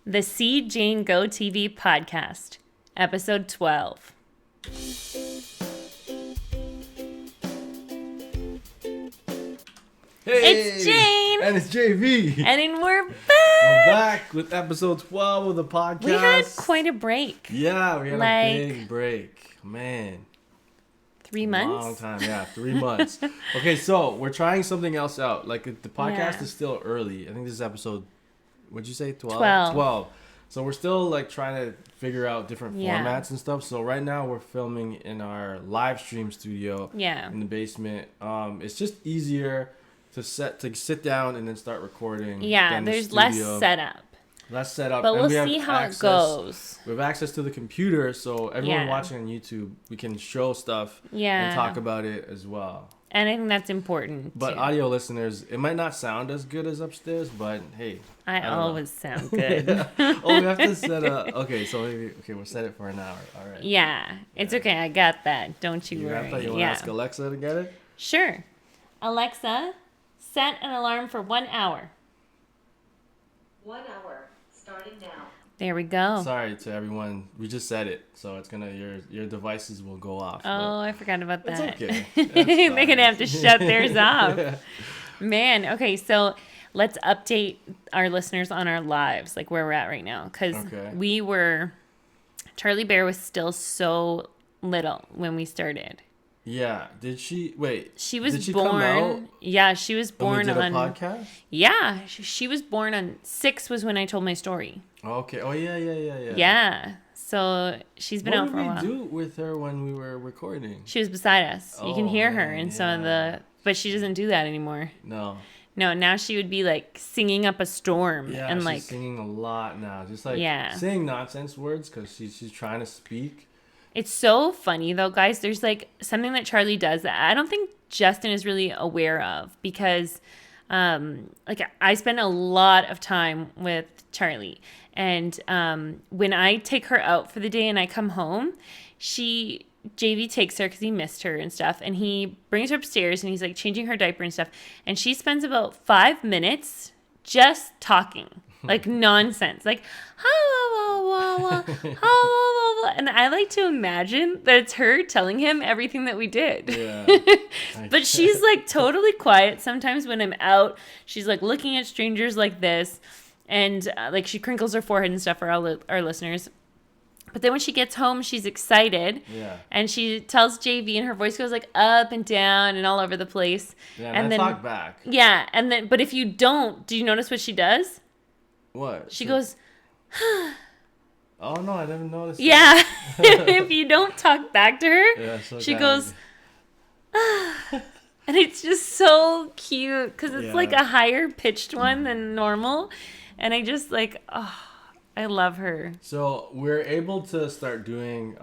The See Jane Go TV podcast, episode 12. Hey, it's Jane! And it's JV. And we're back! We're back with episode 12 of the podcast. We had quite a break. Yeah, we had a big break. Man. 3 months? Long time, yeah, 3 months. Okay, so we're trying something else out. Like, the podcast is still early. I think this is episode, what'd you say, 12? 12. So we're still, like, trying to figure out different formats and stuff. So right now we're filming in our live stream studio in the basement. It's just easier to sit down and then start recording. Yeah, there's less setup. Less setup. But we'll see how it goes. We have access to the computer, so everyone watching on YouTube, we can show stuff and talk about it as well. And I think that's important. But audio listeners, it might not sound as good as upstairs, but hey. I always sound good. Oh, we have to set up. Okay, so we'll set it for an hour. All right. Yeah, it's okay. I got that. Don't you worry. You want to ask Alexa to get it? Sure. Alexa, set an alarm for 1 hour. 1 hour, starting now. There we go. Sorry to everyone. We just said it, so it's gonna your devices will go off. Oh, I forgot about that. It's okay. They're gonna have to shut theirs off. Yeah. Man, okay, so let's update our listeners on our lives, like where we're at right now, because Charlie Bear was still so little when we started. Yeah. Did she wait? She was did she born. Come out yeah, she was born when we on did a podcast? Yeah, she was born on 6 was when I told my story. Okay. Oh yeah. Yeah. So she's been out for a while. What did we do with her when we were recording? She was beside us. You can hear her in some of the, but she doesn't do that anymore. No, now she would be like singing up a storm. Yeah, and she's like singing a lot now. Just like saying nonsense words because she's trying to speak. It's so funny though, guys. There's like something that Charlie does that I don't think Justin is really aware of because like I spend a lot of time with Charlie. And when I take her out for the day and I come home, JV takes her because he missed her and stuff. And he brings her upstairs and he's like changing her diaper and stuff. And she spends about 5 minutes just talking. Like nonsense. Like, and I like to imagine that it's her telling him everything that we did. Yeah. But she's like totally quiet. Sometimes when I'm out, she's like looking at strangers like this. And like she crinkles her forehead and stuff for our listeners. But then when she gets home, she's excited. Yeah. And she tells JV and her voice goes like up and down and all over the place. Yeah, and then I talk back. Yeah. And then, but if you don't, do you notice what she does? What? She goes, oh no, I never noticed. Yeah. If you don't talk back to her, she goes, and it's just so cute because it's like a higher pitched one than normal. And I just like, I love her. So we're able to start doing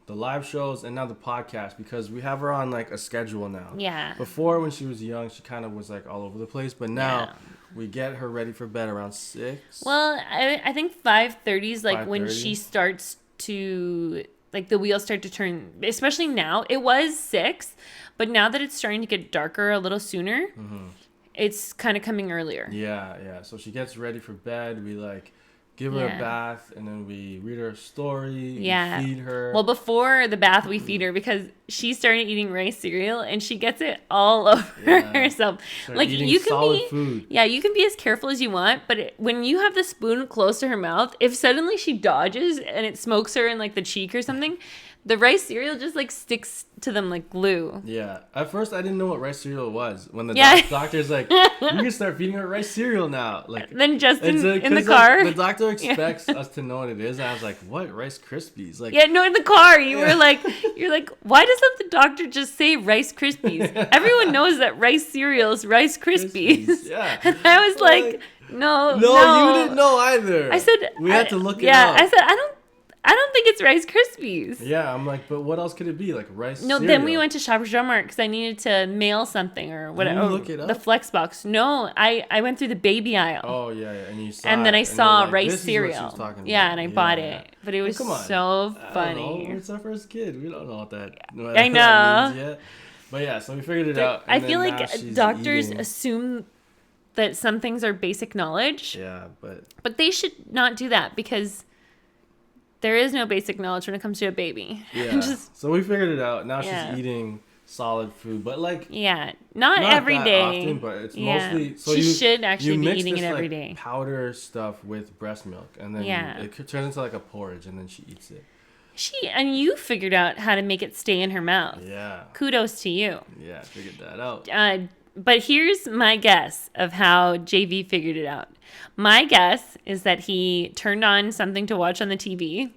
the live shows and now the podcast because we have her on like a schedule now. Yeah. Before when she was young, she kind of was like all over the place, but now we get her ready for bed around 6. Well, I think 5:30 is like 5:30? When she starts to like the wheels start to turn. Especially now, it was 6, but now that it's starting to get darker a little sooner, it's kind of coming earlier. Yeah. So she gets ready for bed. We like give her a bath, and then we read her a story. Yeah. We feed her. Well, before the bath, we feed her because she started eating rice cereal, and she gets it all over herself. Like you can food. Yeah, you can be as careful as you want, but when you have the spoon close to her mouth, if suddenly she dodges and it smokes her in like the cheek or something, the rice cereal just like sticks to them like glue. Yeah. At first, I didn't know what rice cereal was. When the doctor's like, you can start feeding her rice cereal now. Like, then Justin in the car. Like, the doctor expects us to know what it is. And I was like, what? Rice Krispies? Like, yeah, no, in the car. You're like, why doesn't the doctor just say Rice Krispies? Everyone knows that rice cereal is Rice Krispies. Yeah. And I was like, no. You didn't know either. I said, we had to look it up. Yeah, I said, I don't think it's Rice Krispies. Yeah, I'm like, but what else could it be? Like rice cereal? Then we went to Shoppers Drug Mart because I needed to mail something or whatever. Did you look it up? The Flex Box. No, I went through the baby aisle. Oh, yeah. And you saw and then I saw rice this cereal. Is what she was talking about. Yeah, and I bought it. But it was so funny. It's our first kid. We don't know what that I know. Means yet. But yeah, so we figured it out. I feel like doctors assume that some things are basic knowledge. Yeah, But they should not do that because there is no basic knowledge when it comes to a baby. Yeah. So we figured it out. Now Yeah. she's eating solid food, but like not every that day. often, but it's mostly. So she you should actually be mix eating this, it every like, day. powder stuff with breast milk, and then it turns into like a porridge, and then she eats it. And you figured out how to make it stay in her mouth. Yeah. Kudos to you. Yeah, I figured that out. But here's my guess of how JV figured it out. My guess is that he turned on something to watch on the TV.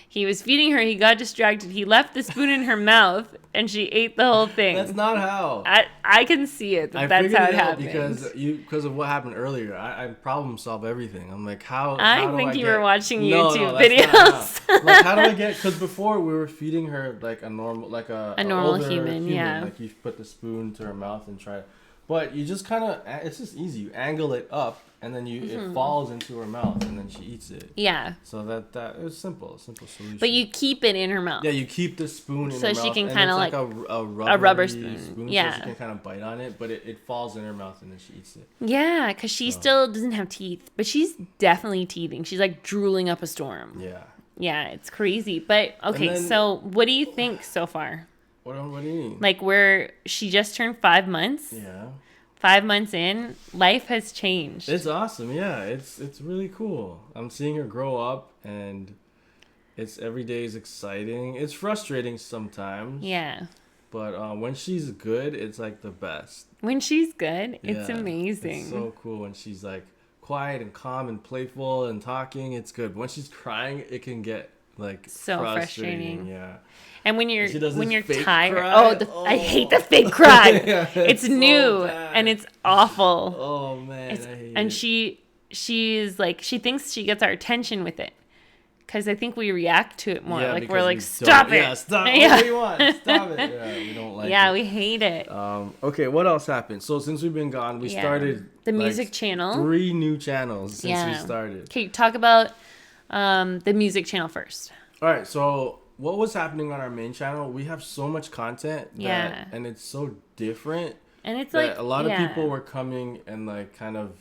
He was feeding her. He got distracted. He left the spoon in her mouth, and she ate the whole thing. That's not how. I can see it. That's how it happens. Because of what happened earlier. I problem solve everything. I'm like, how I do think I you get... were watching No, YouTube that's not videos. how. Like, how do I get? Because before we were feeding her like a normal, like a normal older human. Yeah. Like you put the spoon to her mouth and try. But you just kind of, it's just easy. You angle it up, and then it falls into her mouth, and then she eats it. Yeah. So that it was simple solution. But you keep it in her mouth. Yeah, you keep the spoon in her mouth. So she can kind of like a rubber spoon. Yeah. So she can kind of bite on it, but it falls in her mouth, and then she eats it. Yeah, because she still doesn't have teeth, but she's definitely teething. She's like drooling up a storm. Yeah. Yeah, it's crazy. But okay, so what do you think so far? What do you mean? Like where she just turned 5 months. Yeah. 5 months in, life has changed. It's awesome. Yeah, it's really cool. I'm seeing her grow up, and every day is exciting. It's frustrating sometimes. Yeah. But when she's good, it's like the best. When she's good, it's Yeah, amazing. It's so cool when she's like quiet and calm and playful and talking. It's good. When she's crying, it can get like so frustrating. Yeah. And when you're tired, cry. I hate the fake cry. Yeah, it's so new bad. and it's awful. Oh man, I hate and it. she's like she thinks she gets our attention with it. Because I think we react to it more. Yeah, like because we're like, we stop don't- it. Yeah, stop. Yeah. What do you want? Stop it. Yeah, we don't like it. Yeah, we hate it. Okay, what else happened? So since we've been gone, we started the music channel. 3 new channels since we started. Okay, talk about the music channel first. All right, so what was happening on our main channel? We have so much content and it's so different. And it's that like a lot of people were coming and like kind of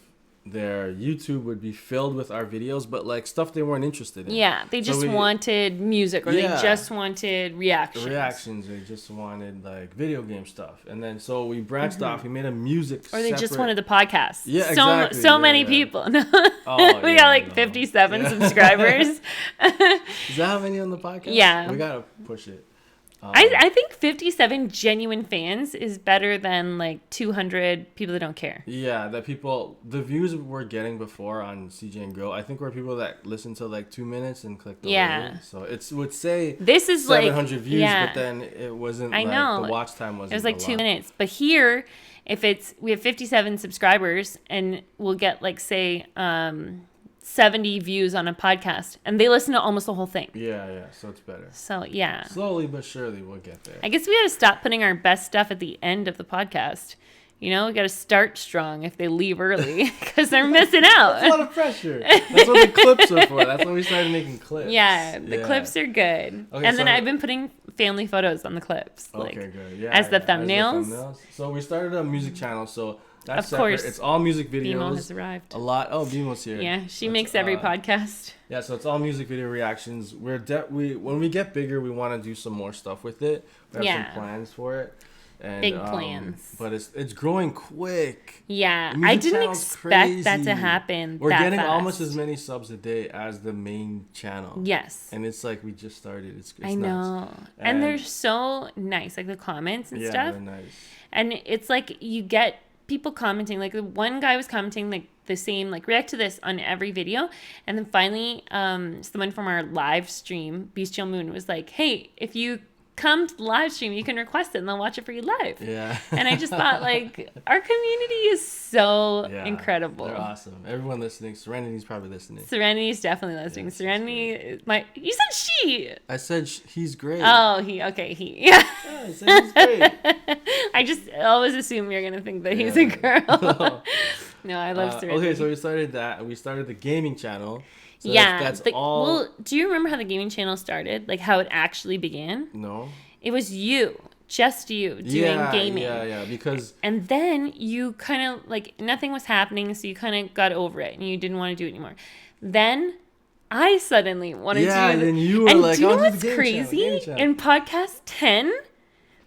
their YouTube would be filled with our videos, but like stuff they weren't interested in. Yeah, they just wanted music, or they just wanted reactions. They just wanted like video game stuff, and then so we branched off. We made a music. Or they just wanted the podcast. Yeah, exactly. So many people. We got like 57 subscribers. Is that how many on the podcast? Yeah, we gotta push it. I think 57 genuine fans is better than like 200 people that don't care. Yeah, the views we're getting before on CJ and Go, I think were people that listen to like 2 minutes and click the link. So it would say this is 700 like, views, but then it wasn't. I know the watch time wasn't. It was like 2 minutes, but here, if we have 57 subscribers and we'll get like say 70 views on a podcast, and they listen to almost the whole thing. Yeah, so it's better. So, yeah. Slowly but surely we'll get there. I guess we got to stop putting our best stuff at the end of the podcast. You know, we got to start strong if they leave early because they're missing out. That's a lot of pressure. That's what the clips are for. That's when we started making clips. Yeah, the clips are good. Okay, and then I've been putting family photos on the clips. Okay, good. Yeah, as the thumbnails. So we started a music channel, so that's of separate. course. It's all music videos. Bimo has arrived. A lot. Oh, Bimo's here. Yeah, she makes every podcast. Yeah, so it's all music video reactions. When we get bigger, we want to do some more stuff with it. We have some plans for it. And, big plans. But it's growing quick. Yeah, I didn't expect that to happen. We're getting fast. almost as many subs a day as the main channel. Yes. And it's like we just started. It's I know. Nuts. And they're so nice, like the comments and stuff. Yeah, they're nice. And it's like you get people commenting. Like one guy was commenting like the same, like react to this on every video. And then finally, someone from our live stream, Bestial Moon, was like, hey, if you come to the live stream, you can request it and they'll watch it for you live. Yeah. And I just thought, like, our community is so incredible. They're awesome. Everyone listening. Serenity's probably listening. Serenity's definitely listening. Yeah, Serenity is you said she. I said he's great. Oh, he. Yeah. Yeah, I said he's great. I just always assume you're going to think that he's a girl. No, I love Serenity. Okay, so we started that. We started the gaming channel. So that's all. Well, do you remember how the gaming channel started? Like how it actually began? No. It was you just you doing gaming. Yeah, because... And then you kind of, like, nothing was happening, so you kind of got over it, and you didn't want to do it anymore. Then I suddenly wanted to do it. Yeah, then you were like, do you know I'll what's do the crazy? channel. In podcast 10,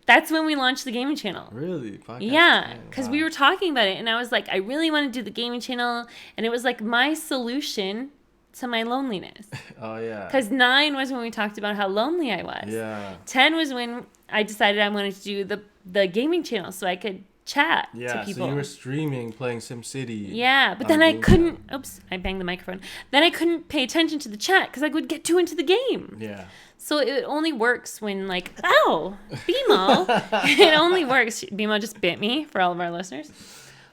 that's when we launched the gaming channel. Really? Podcast Yeah, because wow. we were talking about it, and I was like, I really want to do the gaming channel, and it was like my solution to my loneliness. Oh, yeah. Because 9 was when we talked about how lonely I was. Yeah. 10 was when I decided I wanted to do the gaming channel so I could chat to people. So you were streaming, playing SimCity. Yeah, but then I couldn't... Oops, I banged the microphone. Then I couldn't pay attention to the chat because I would get too into the game. Yeah. So it only works when, like, ow, BMO. It only works. BMO just bit me, for all of our listeners.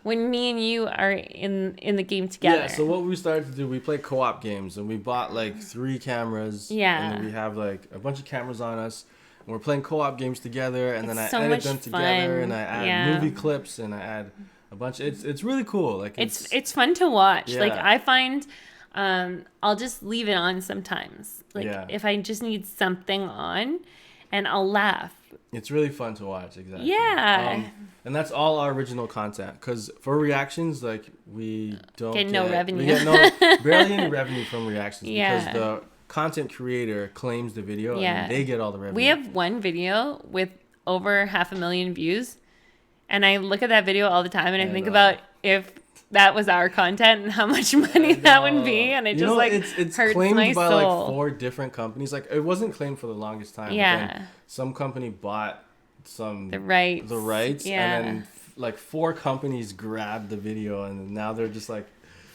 When me and you are in the game together. Yeah, so what we started to do, we play co-op games, and we bought, like, 3 cameras. Yeah. And then we have, like, a bunch of cameras on us. And we're playing co-op games together, and then I so edit much them together, fun. and I add movie clips, and I add a bunch. It's really cool. Like it's fun to watch. Yeah. Like, I find I'll just leave it on sometimes. Like, Yeah. if I just need something on, and I'll laugh. It's really fun to watch, exactly. Yeah. And that's all our original content. Because for reactions, like, we don't Get no revenue. We get barely any revenue from reactions. Yeah. Because the content creator claims the video, and they get all the revenue. We have one video with over 500,000 views. And I look at that video all the time, and I think about if that was our content and how much money that would be. And it just, like, it's hurts claimed my by soul. like 4 different companies. Like, it wasn't claimed for the longest time. Yeah. But then some company bought The rights. Yeah. and then like 4 companies grabbed the video, and now they're just like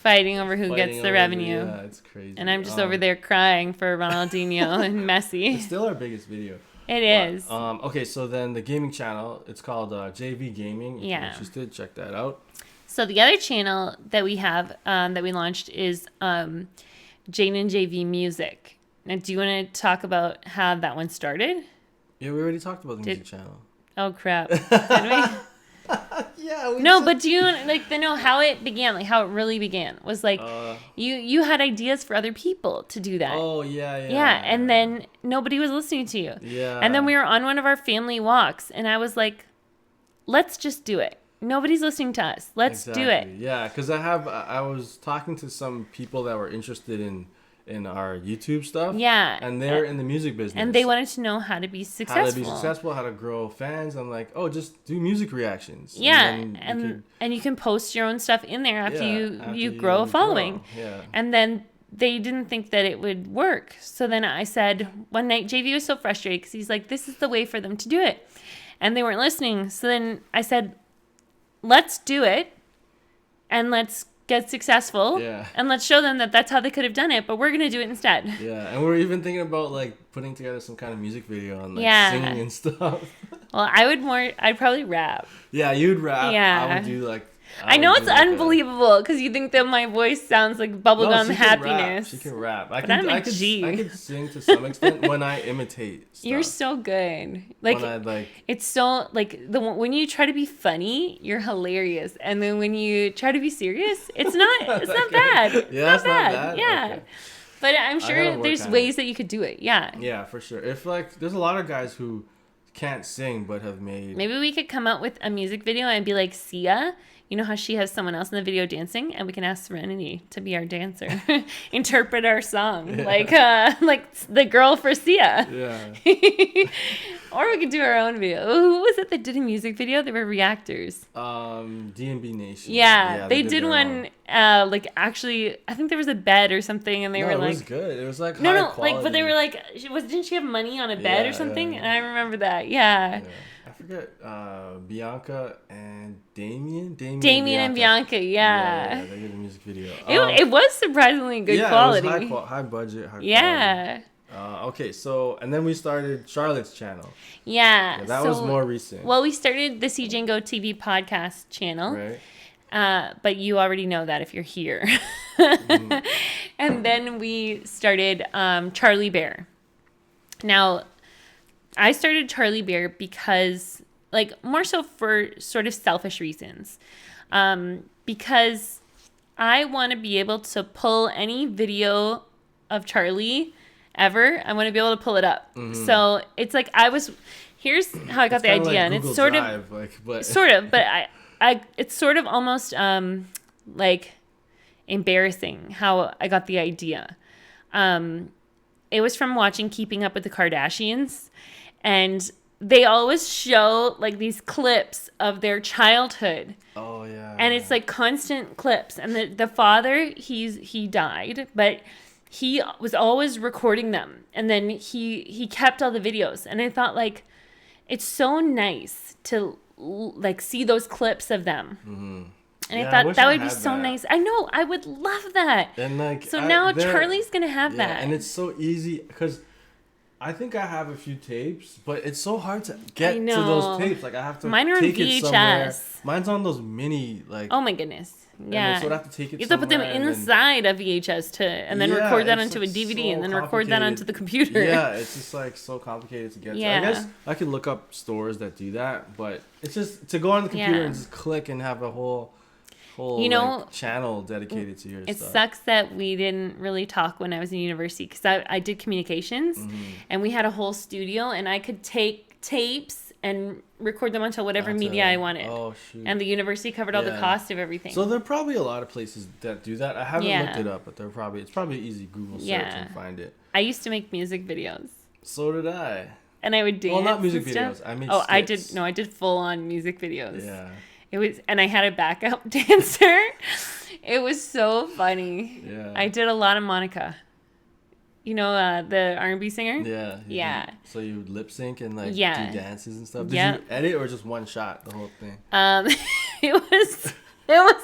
fighting over who gets the revenue. Yeah, it's crazy. And I'm just over there crying for Ronaldinho and Messi. It's still our biggest video. It is. Okay, so then the gaming channel, it's called JV Gaming. If you're interested, check that out. So the other channel that we have that we launched is Jane and JV Music. Now, do you want to talk about how that one started? Yeah, we already talked about the music channel. Oh, crap. Did we? Yeah. But do you like to know how it began? Like, how it really began was like you had ideas for other people to do that. Oh, yeah. Yeah, and then nobody was listening to you. Yeah. And then we were on one of our family walks, and I was like, let's just do it. Nobody's listening to us. Let's do it. Yeah, because I was talking to some people that were interested in our YouTube stuff. Yeah. And they're in the music business. And they wanted to know how to be successful. How to grow fans. I'm like, oh, just do music reactions. Yeah. And you can post your own stuff in there after you grow a following. Yeah. And then they didn't think that it would work. So then I said, one night, JV was so frustrated because he's like, this is the way for them to do it. And they weren't listening. So then I said, let's do it. And let's get successful. Yeah. And let's show them that that's how they could have done it, but we're going to do it instead. Yeah. And we're even thinking about, like, putting together some kind of music video and, like, singing and stuff. Well, I'd probably rap. Yeah, you'd rap. Yeah. I would do, like... I know it's unbelievable because you think that my voice sounds like bubblegum happiness. She can rap. But I'm a G. I could sing to some extent when I imitate stuff. You're so good. Like, it's so, like, when you try to be funny, you're hilarious. And then when you try to be serious, it's not bad. Yeah, it's not bad. Yeah. Okay. But I'm sure there's ways that you could do it. Yeah. Yeah, for sure. If, like, there's a lot of guys who can't sing but have made... Maybe we could come out with a music video and be like, Sia... You know how she has someone else in the video dancing, and we can ask Serenity to be our dancer, interpret our song, like the girl for Sia. Yeah. Or we could do our own video. Who was it that did a music video? They were reactors. D&B Nation. Yeah, they did one. Like, actually, I think there was a bed or something, and they were like, it was good. It was like high quality. like, but they were like, didn't she have money on a bed or something? Yeah. And I remember that. Yeah. I forget Bianca and Damien and Bianca, yeah, they did a music video. It was surprisingly good quality. It was high budget, high quality. Okay, so and then we started Charlotte's channel. Yeah, that was more recent. Well, we started the CJ and Go TV podcast channel. Right. But you already know that if you're here. Mm-hmm. And then we started Charlie Bear. Now, I started Charlie Bear because, like, more so for sort of selfish reasons. Because I want to be able to pull any video of Charlie ever. I want to be able to pull it up. Mm-hmm. So it's like Here's how I got the idea, like and Google it's sort Drive, of, but it's sort of almost like embarrassing how I got the idea. It was from watching Keeping Up with the Kardashians, and they always show like these clips of their childhood. Oh yeah. And it's like constant clips. And the father, he died, but he was always recording them. And then he kept all the videos. And I thought like it's so nice to like see those clips of them. Mm-hmm. And I thought that would be so nice. I know, I would love that. And like so now Charlie's gonna have that. And it's so easy because I think I have a few tapes, but it's so hard to get to those tapes. Like I have to Mine are take on it somewhere. VHS. Mine's on those mini like. Oh my goodness! Yeah, so I have to take it. You have to put them inside a VHS and then record that onto a DVD, and then record that onto the computer. Yeah, it's just like so complicated to get to. I guess I could look up stores that do that, but it's just to go on the computer and just click and have a whole like, channel dedicated to your stuff. It sucks that we didn't really talk when I was in university because I did communications and we had a whole studio and I could take tapes and record them onto whatever media I wanted. Oh, shoot. And the university covered all the cost of everything. So there are probably a lot of places that do that. I haven't looked it up, but it's probably easy Google search and find it. I used to make music videos. So did I. And I would dance. Well, not music videos. I made skits. I did full on music videos. Yeah. And I had a backup dancer. It was so funny. Yeah. I did a lot of Monica. You know, the R&B singer? Yeah. Yeah. So you would lip sync and like do dances and stuff. Did you edit or just one shot the whole thing? It was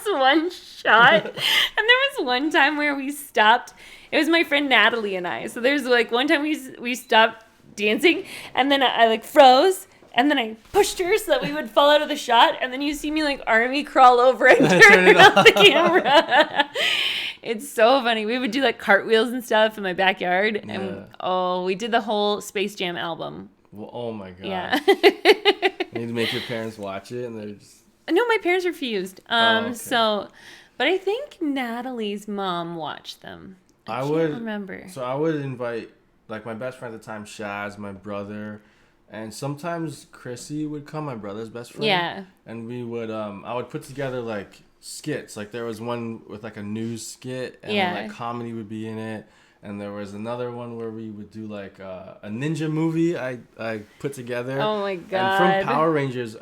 one shot. And there was one time where we stopped. It was my friend Natalie and I. So there's like one time we stopped dancing and then I like froze. And then I pushed her so that we would fall out of the shot. And then you see me like army crawl over and turn off the camera. It's so funny. We would do like cartwheels and stuff in my backyard. Yeah. And we did the whole Space Jam album. Well, oh my God. Yeah. You need to make your parents watch it and they're just... No, my parents refused. Okay. But I think Natalie's mom watched them. I can't remember. So I would invite like my best friend at the time, Shaz, my brother... And sometimes Chrissy would come, my brother's best friend. Yeah. And we would, I would put together like skits. Like there was one with like a news skit and like comedy would be in it. And there was another one where we would do like a ninja movie I put together. Oh my God. And from Power Rangers,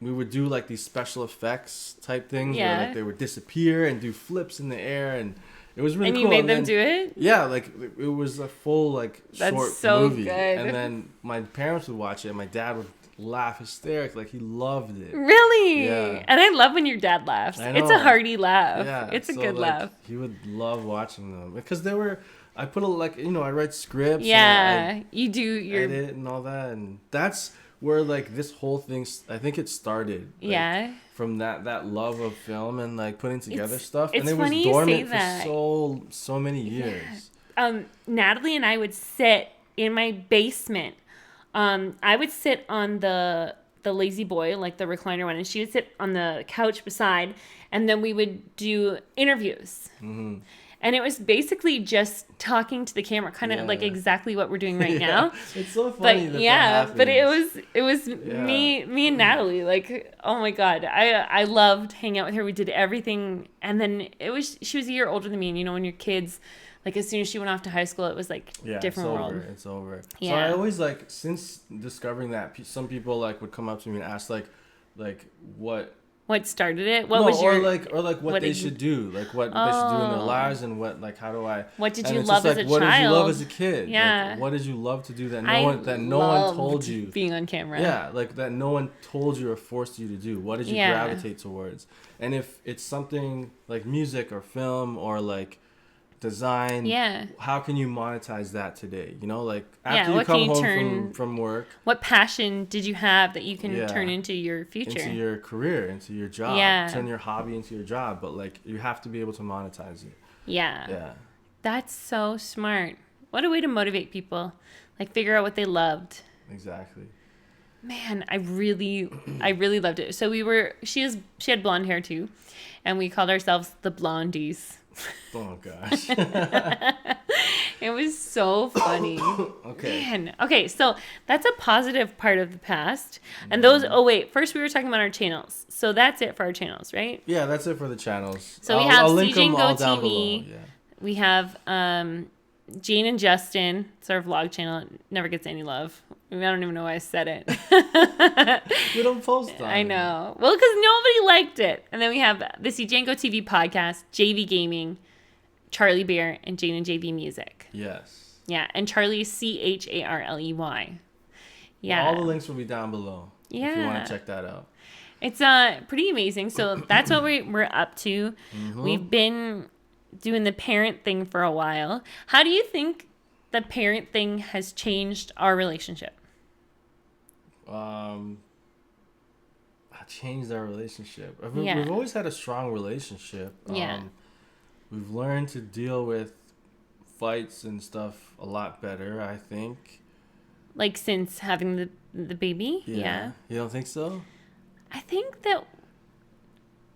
we would do like these special effects type things where like they would disappear and do flips in the air and... It was really cool. And you made them do it? Yeah, like it was a full like short movie. That's so good. And then my parents would watch it and my dad would laugh hysterically. Like he loved it. Really? Yeah. And I love when your dad laughs. I know. It's a hearty laugh. Yeah. It's a good laugh. He would love watching them because they were. I put I write scripts. Yeah, and you do your edit and all that, and that's where like this whole thing. I think it started. Like, from that love of film and like putting together stuff, and it was dormant for so many years. Yeah. Natalie and I would sit in my basement. I would sit on the lazy boy, like the recliner one, and she would sit on the couch beside, and then we would do interviews. Mm-hmm. And it was basically just talking to the camera, kind of like exactly what we're doing right now. It's so funny. But it was me and Natalie. Like, oh my God, I loved hanging out with her. We did everything, and then she was a year older than me. And you know, when your kids, like as soon as she went off to high school, it was like different world. It's over. Yeah. So I always like since discovering that some people like would come up to me and ask like what started it? What they should do, like what they should do in their lives, and what how do I? What did you love as a child? What did you love as a kid? Yeah. Like, what did you love to do that no one told you? Being on camera. Yeah, like that no one told you or forced you to do. What did you gravitate towards? And if it's something like music or film or like design, how can you monetize that today? You know, like after you come home from work, what passion did you have that you can turn into your future, into your career, into your job, turn your hobby into your job, but like you have to be able to monetize it. Yeah That's so smart. What a way to motivate people, like figure out what they loved. Exactly. Man, I really loved it. So she had blonde hair too, and we called ourselves the Blondies. Oh gosh. It was so funny. Okay. Man. Okay, so that's a positive part of the past. And those, oh wait, first we were talking about our channels. So that's it for our channels, right? Yeah, that's it for the channels. So we have I'll link CJ and them Go all down TV. below. Yeah. We have Jane and Justin. It's our vlog channel. It never gets any love. I don't even know why I said it. You don't post on I know. Well, because nobody liked it. And then we have the CJ and Go TV podcast, JV Gaming, Charlie Bear, and Jane and JV Music. Yes. Yeah, and Charlie Charley. Yeah. All the links will be down below. Yeah. If you want to check that out. It's pretty amazing. So that's what we're up to. Mm-hmm. We've been doing the parent thing for a while. How do you think the parent thing has changed our relationship? Changed our relationship. Yeah. We've always had a strong relationship. Yeah. We've learned to deal with fights and stuff a lot better, I think. Like since having the baby? Yeah. You don't think so? I think that,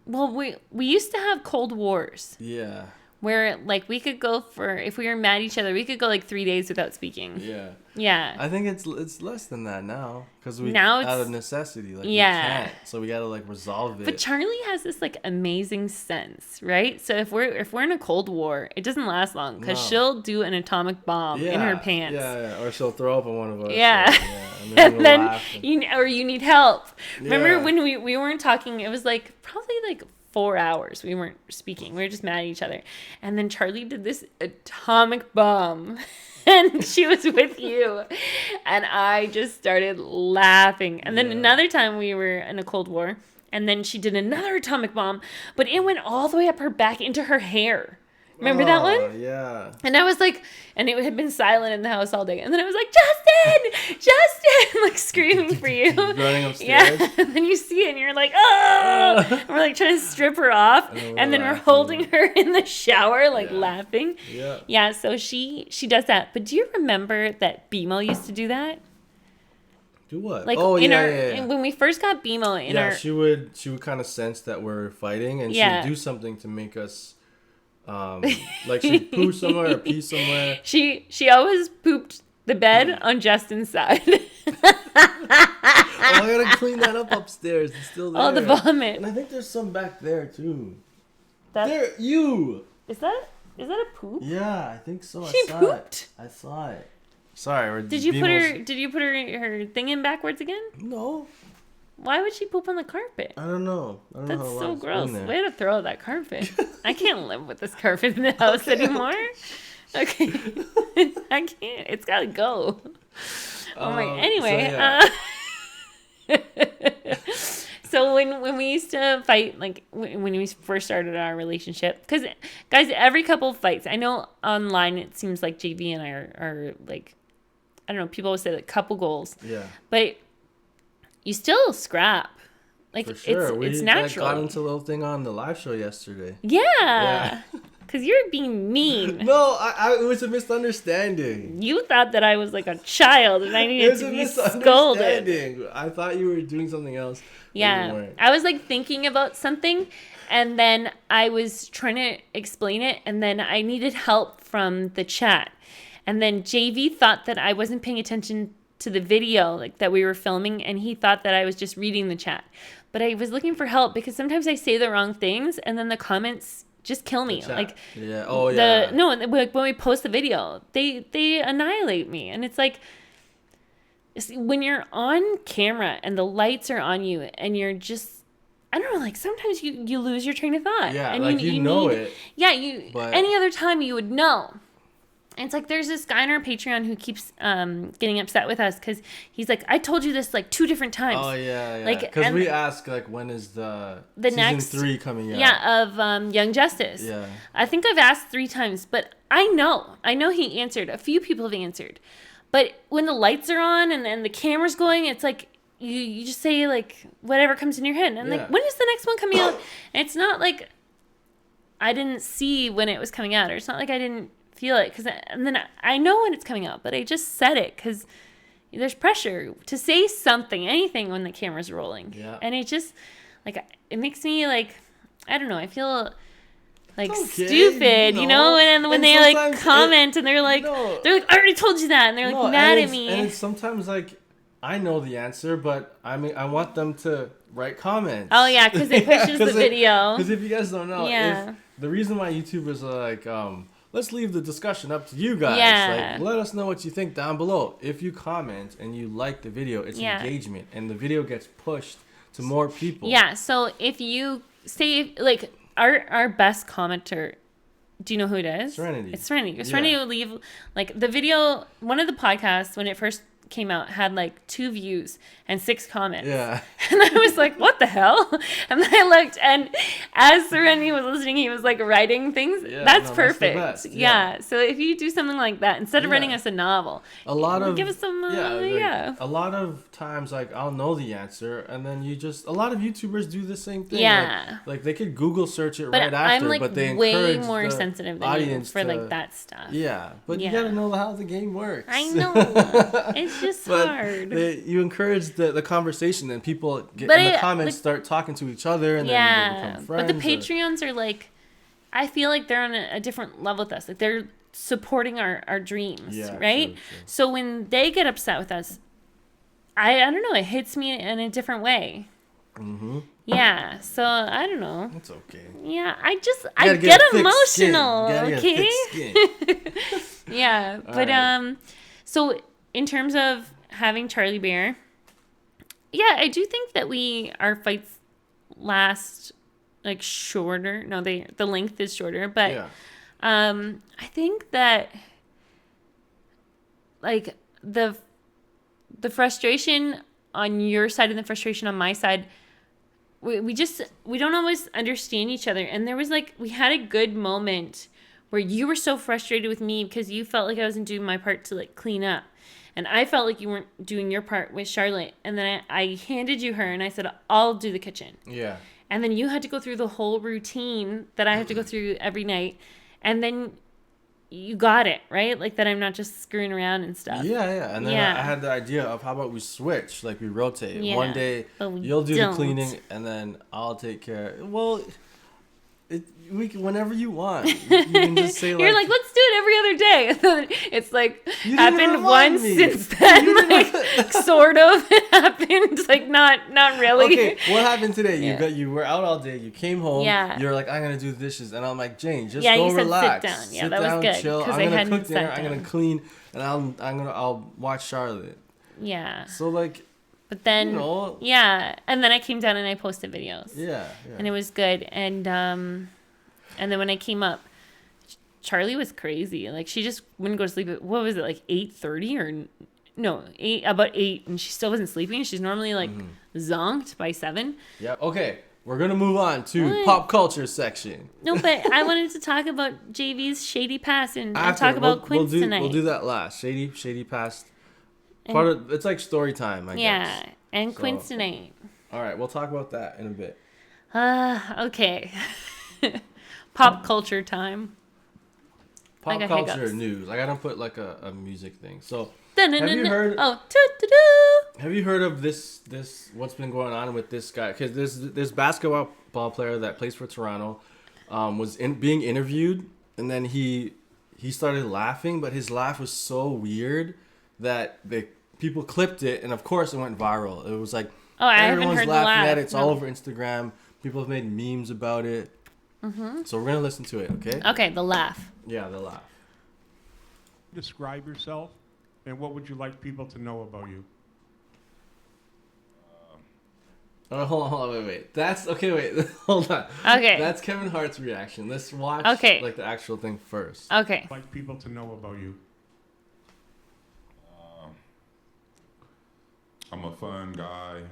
well, we used to have Cold Wars. Yeah. Where, like, we could go for, if we were mad at each other, we could go, like, 3 days without speaking. Yeah. Yeah. I think it's less than that now. Because we, now out of necessity, like, yeah. we can't. So we got to, like, resolve it. But Charlie has this, like, amazing sense, right? So if we're in a Cold War, it doesn't last long. Because she'll do an atomic bomb in her pants. Yeah. Or she'll throw up on one of us. Yeah. So, and then you need help. Remember Yeah. when we weren't talking, it was, like, probably, like, 4 hours we weren't speaking. We were just mad at each other. And then Charlie did this atomic bomb. And she was with you. And I just started laughing. And then another time we were in a Cold War. And then she did another atomic bomb. But it went all the way up her back into her hair. Remember that one? Yeah. And I was like, and it had been silent in the house all day. And then I was like, Justin, like screaming for you. Running upstairs. Yeah. And then you see it and you're like, oh, and we're like trying to strip her off. And then we're holding her in the shower, like laughing. Yeah. Yeah. So she does that. But do you remember that BMO used to do that? Do what? Like when we first got BMO in our. She would kind of sense that we're fighting and she'd do something to make us. Like she'd poo somewhere or pee somewhere. She always pooped the bed on Justin's side. I gotta clean that up upstairs. It's still there. Oh, the vomit. And I think there's some back there too. Is that a poop? Yeah, I think so. She pooped. I saw it. Sorry. Did you put her thing in backwards again? No. Why would she poop on the carpet? I don't know. That's so gross. Way to throw that carpet. I can't live with this carpet in the house anymore. Okay. I can't. It's gotta go. Oh my. Anyway. So when we used to fight, like when we first started our relationship, because guys, every couple fights. I know online it seems like JV and I are like, I don't know. People always say like couple goals. Yeah. But you still scrap. Like, for sure. It's natural. We got into a little thing on the live show yesterday. Yeah. Because you're being mean. No, it was a misunderstanding. You thought that I was like a child and I needed to be scolded. I thought you were doing something else. Yeah. I was like thinking about something and then I was trying to explain it and then I needed help from the chat. And then JV thought that I wasn't paying attention to the video like that we were filming and he thought that I was just reading the chat. But I was looking for help because sometimes I say the wrong things and then the comments just kill me. Like like when we post the video, they annihilate me. And it's like when you're on camera and the lights are on you and you're just I don't know, like sometimes you lose your train of thought. Yeah, and like you know it. Yeah, any other time you would know. And it's like there's this guy on our Patreon who keeps getting upset with us because he's like, I told you this like 2 different times. Oh, yeah. Like, because we ask, like, when is the season next 3 coming out? Yeah, of Young Justice. Yeah. I think I've asked 3 times, but I know he answered. A few people have answered. But when the lights are on and the camera's going, it's like you just say, like, whatever comes in your head. And, like, when is the next one coming out? And it's not like I didn't see when it was coming out, or it's not like I didn't feel it and then I know when it's coming out, but I just said it because there's pressure to say anything when the camera's rolling. Yeah. And it just like it makes me like I don't know. I feel like okay, stupid, you know, and when they like comment and they're like, I already told you that, and they're like mad at me. And it's sometimes like I know the answer, but I mean I want them to write comments. Oh yeah, because it pushes the video. Because if you guys don't know, if the reason why YouTubers are like, let's leave the discussion up to you guys. Yeah. Like, let us know what you think down below. If you comment and you like the video, it's engagement, and the video gets pushed to more people. Yeah. So if you say like our best commenter, do you know who it is? Serenity. It's Serenity. Serenity will leave like the video. One of the podcasts when it first came out had like 2 views and 6 comments. Yeah. And I was like, what the hell? And then I looked, and as Serenity was listening, he was like writing things. That's perfect. That's yeah. So if you do something like that, instead of writing us a novel, give us some, a lot of times, like, I'll know the answer, and then a lot of YouTubers do the same thing. Yeah. Like they could Google search it but right after, I'm like but they way encourage more the sensitive than audience you for like that stuff. Yeah. But you gotta know how the game works. I know. It's just hard. You encourage the conversation, and people get in the comments start talking to each other, and then you become friends. But the Patreons are like, I feel like they're on a different level with us. Like they're supporting our dreams, right? True. So when they get upset with us, I don't know, it hits me in a different way. Mm-hmm. Yeah, so I don't know. It's okay. Yeah, I get emotional. Okay. Yeah, but right. So in terms of having Charlie Bear, yeah, I do think that our fights last like shorter. No, the length is shorter, but I think that like the frustration on your side and the frustration on my side, we don't always understand each other. And there was like, we had a good moment where you were so frustrated with me because you felt like I wasn't doing my part to like clean up. And I felt like you weren't doing your part with Charlotte. And then I handed you her and I said, I'll do the kitchen. Yeah. And then you had to go through the whole routine that I have to go through every night. And then you got it, right? Like that I'm not just screwing around and stuff. Yeah. And then I had the idea of how about we switch, like we rotate. Yeah. One day you'll do the cleaning and then I'll take care. Well, whenever you want. You can just say You're like, let's do it every other day. And then it's like happened once since then. Like sort of it happened. Like not really. Okay, what happened today? You were out all day. You came home. Yeah. You're like, I'm gonna do the dishes, and I'm like, Jane, just go relax. Sit down. Yeah, that was good. Chill. I'm gonna cook dinner. I'm gonna clean, and I'll watch Charlotte. Yeah. So like. But then, and then I came down and I posted videos. Yeah. And it was good. And then when I came up, Charlie was crazy. Like she just wouldn't go to sleep at, what was it, like 8:30 or no, about 8, and she still wasn't sleeping. She's normally like zonked by 7. Yeah. Okay, we're gonna move on to pop culture section. No, but I wanted to talk about JV's shady past and talk about Quince tonight. We'll do that last. Shady past. It's like story time, I guess. Yeah, and Quince tonight. All right, we'll talk about that in a bit. Okay. Pop culture time. Pop culture news. I gotta put like a music thing. So have you heard? Have you heard of this? What's been going on with this guy? Because this basketball player that plays for Toronto was being interviewed, and then he started laughing, but his laugh was so weird that people clipped it, and of course it went viral. It was like everyone's laughing at it. It's all over Instagram. People have made memes about it. Mm-hmm. So we're gonna listen to it, okay? Okay, the laugh. Yeah, the laugh. Describe yourself, and what would you like people to know about you? Hold on, wait. That's okay. Wait, hold on. Okay. That's Kevin Hart's reaction. Let's watch like the actual thing first. Okay. Like people to know about you. I'm a fun guy.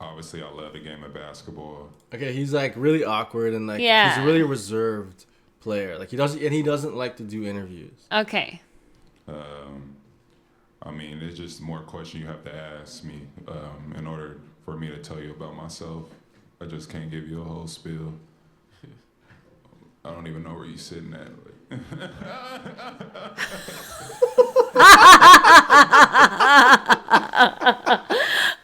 Obviously, I love the game of basketball. Okay, he's like really awkward and like he's a really reserved player. Like he doesn't like to do interviews. Okay. I mean, it's just more questions you have to ask me in order for me to tell you about myself. I just can't give you a whole spiel. I don't even know where you're sitting at.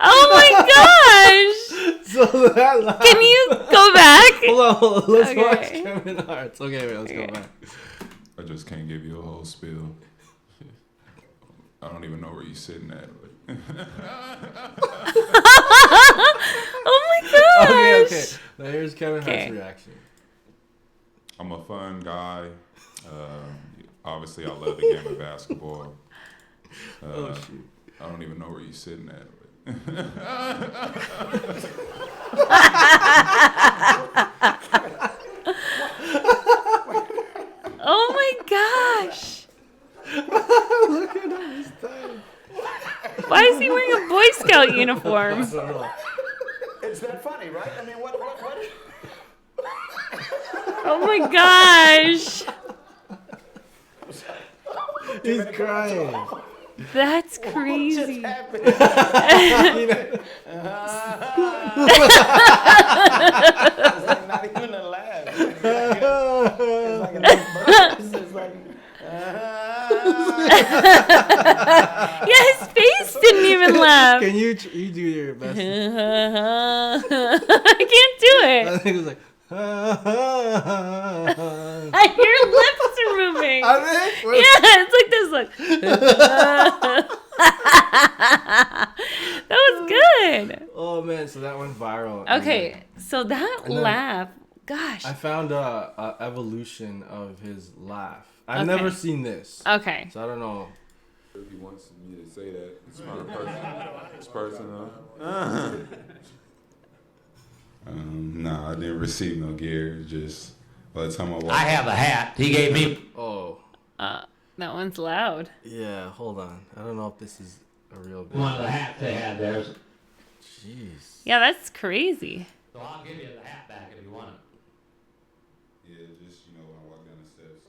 Oh my gosh! So that laugh. Can you go back? Hold No, let's Okay. watch Kevin Hart's. Okay, wait, let's go back. I just can't give you a whole spiel. I don't even know where you're sitting at. Oh my gosh. Okay. Now here's Kevin Hart's reaction. I'm a fun guy. Obviously, I love the game of basketball. Oh shoot. I don't even know where you're sitting at. Oh my gosh. Look at him. He's tired. Why is he wearing a Boy Scout uniform? It's that funny, right? I mean, what? Oh my gosh. He's crying. That's crazy. It's not even a laugh. It's like a it's like, Yeah, his face didn't even laugh. Can you do your best? I can't do I it. think it was like. Your lips are moving. I think. Yeah, it's like this. Look. That was good. Oh man, so that went viral. Okay, so that and then laugh, gosh. I found a evolution of his laugh. I've Okay. never seen this, Okay. so I don't know. If he wants me to say that, it's not personal. It's personal. Nah, I didn't receive no gear. Just by the time I walked, I have a hat. He gave me. Oh, That one's loud. yeah. Hold on. I don't know if this is a real. One of the hats they had there. Jeez. Yeah, that's crazy. So I'll give you the hat back if you want it. yeah, just when I walked down the steps.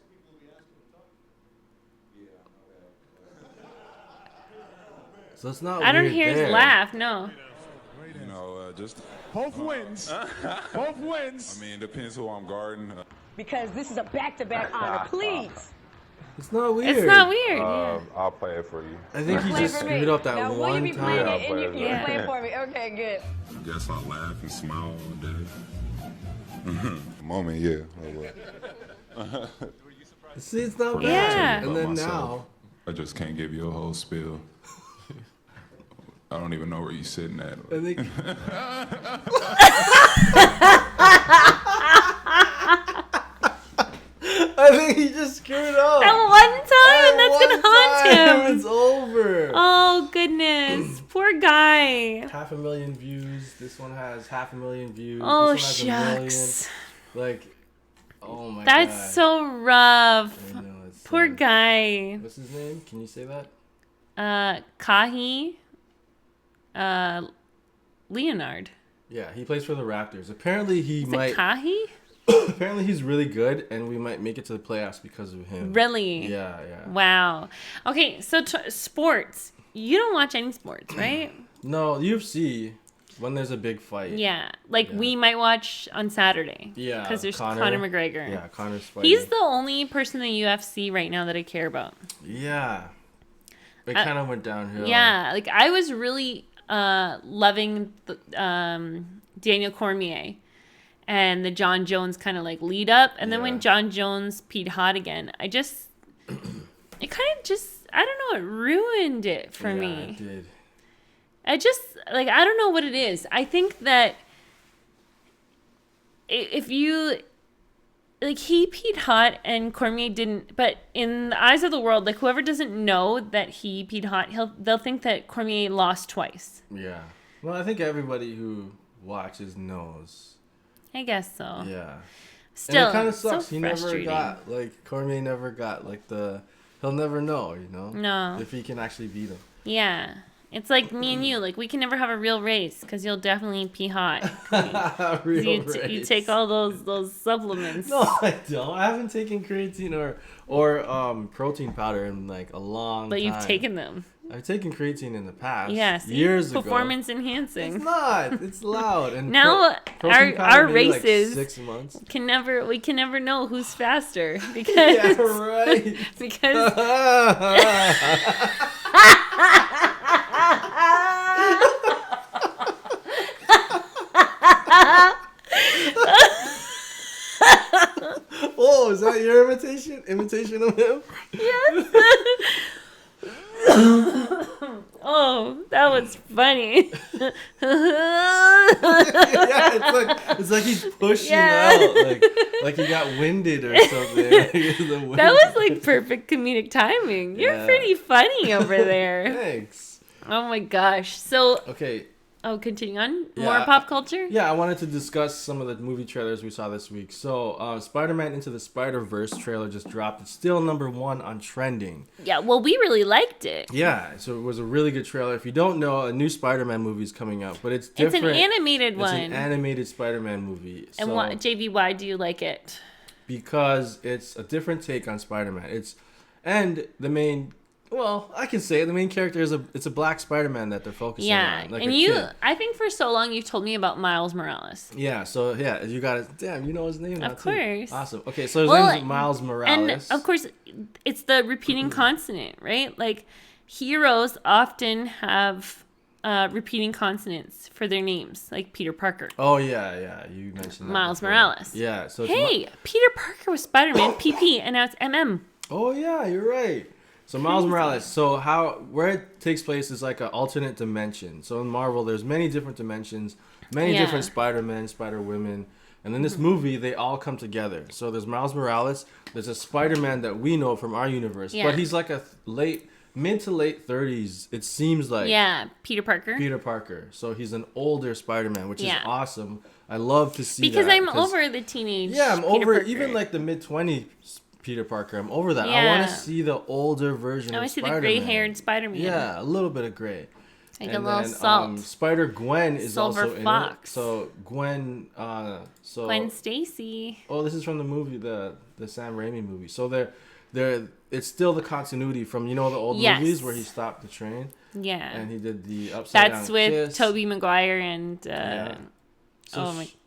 So it's not. I don't weird hear his there. laugh, no. Just Both wins. Both wins. I mean, depends who I'm guarding. Because this is a back-to-back honor, please. It's not weird. It's not weird. Yeah. I'll play it for you. I think he Play just for screwed me. up that now, will you one be playing time. it and you Yeah. play it for me? Okay, good. I guess I laugh and smile all day. Moment, yeah. See, it's not bad. Yeah. And then Myself. now. I just can't give you a whole spiel. I don't even know where you're sitting at. I think. I think he just screwed up. That one time, and that's gonna haunt him. It's over. Oh goodness, poor guy. 500,000 views. This one has 500,000 views. Oh this one has 1 shucks, million. Like, oh my god. that's so rough. I know, it's Poor sad. guy. What's his name? Can you say that? Kahi, Leonard. Yeah, he plays for the Raptors. Apparently, he Is might. it Kahi? Apparently, he's really good, and we might make it to the playoffs because of him. Really? Yeah, yeah. Wow. Okay, so sports. You don't watch any sports, right? No, UFC. When there's a big fight. Yeah, like Yeah. we might watch on Saturday. Yeah, because there's Conor. Conor McGregor. Yeah, Conor's fighting. He's the only person in the UFC right now that I care about. Yeah. It kind of went downhill. Yeah, like I was really loving the, Daniel Cormier and the John Jones kind of like lead up, and then when Yeah. John Jones peed hot again, it kind of just I don't know, it ruined it for me. It did. I just like I don't know what it is. I think that if you like he peed hot and Cormier didn't, but in the eyes of the world, like whoever doesn't know that he peed hot, they'll think that Cormier lost twice. Yeah. Well, I think everybody who watches knows. I guess so. Yeah. Still, and it kind of so sucks. He never frustrating. got Cormier never got he'll never know, No. if he can actually beat him. Yeah. It's like me and you. Like, we can never have a real race because you'll definitely pee hot. Real You take all those supplements. No, I don't. I haven't taken creatine or protein powder in like a long But time. you've taken them. I've taken creatine in the past. Yes. Years ago. Performance enhancing. It's not. It's loud. And Now protein powder our maybe, races like 6 months. we can never know who's faster because Yeah, right. because that your imitation of him? Yes. Oh, that was funny. Yeah, it's like he's pushing out, like he got winded or something. That was like perfect comedic timing. You're pretty funny over there. Thanks. Oh my gosh. So Okay. Oh, continue on. More pop culture? Yeah, I wanted to discuss some of the movie trailers we saw this week. So, Spider-Man Into the Spider-Verse trailer just dropped. It's still #1 on trending. Yeah, well, we really liked it. Yeah, so it was a really good trailer. If you don't know, a new Spider-Man movie is coming out, but it's different. It's an animated one. It's an animated Spider-Man movie. And so, JV, why do you like it? Because it's a different take on Spider-Man. And the main... Well, I can say it. The main character is it's a black Spider-Man that they're focusing on. Like and I think for so long you've told me about Miles Morales. Yeah, so you got it. Damn, you know his name now Of course. Too. Awesome. Okay, so his name is Miles Morales. And of course, it's the repeating consonant, right? Like heroes often have repeating consonants for their names, like Peter Parker. Oh yeah, you mentioned that. Miles before. Morales. Yeah. So Peter Parker was Spider-Man, PP, and now it's MM. Oh yeah, you're right. So Miles Morales, where it takes place is like an alternate dimension. So in Marvel, there's many different dimensions, many different Spider-Men, Spider-Women, and in this movie, they all come together. So there's Miles Morales, there's a Spider-Man that we know from our universe, but he's like a mid to late 30s, it seems like. Yeah, Peter Parker. So he's an older Spider-Man, which is awesome. I love to see because that. I'm over the teenage. Yeah, I'm Peter over Parker. even like the mid-20s Peter Parker. I'm over that. Yeah. I want to see the older version of Spider-Man. I want to see the gray-haired Spider-Man. Yeah, a little bit of gray. Like a little salt. Spider-Gwen is Silver also Fox. in it. So Gwen, Gwen Stacy. Oh, this is from the movie, the Sam Raimi movie. So it's still the continuity from the old movies where he stopped the train. Yeah. And he did the upside down That's with kiss. Tobey Maguire and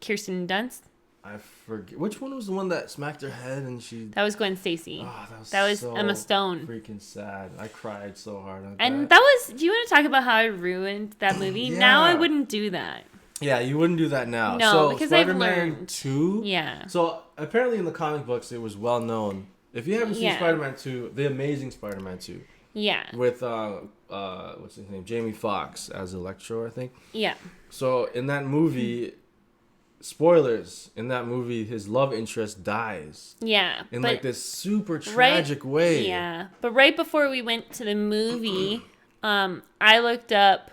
Kirsten Dunst. I forget which one was the one that smacked her head and she. That was Gwen Stacy. Oh, that was so Emma Stone. Freaking sad. I cried so hard on and that was. Do you want to talk about how I ruined that movie? Yeah. Now I wouldn't do that. Yeah, you wouldn't do that now. No, so because Spider-Man I've learned. 2. Yeah. So apparently in the comic books it was well known. If you haven't seen Spider-Man 2, The Amazing Spider-Man 2. Yeah. With what's his name? Jamie Foxx as Electro, I think. Yeah. So in that movie. Spoilers, in that movie, his love interest dies. Yeah. In like this super tragic way. Yeah. But right before we went to the movie, I looked up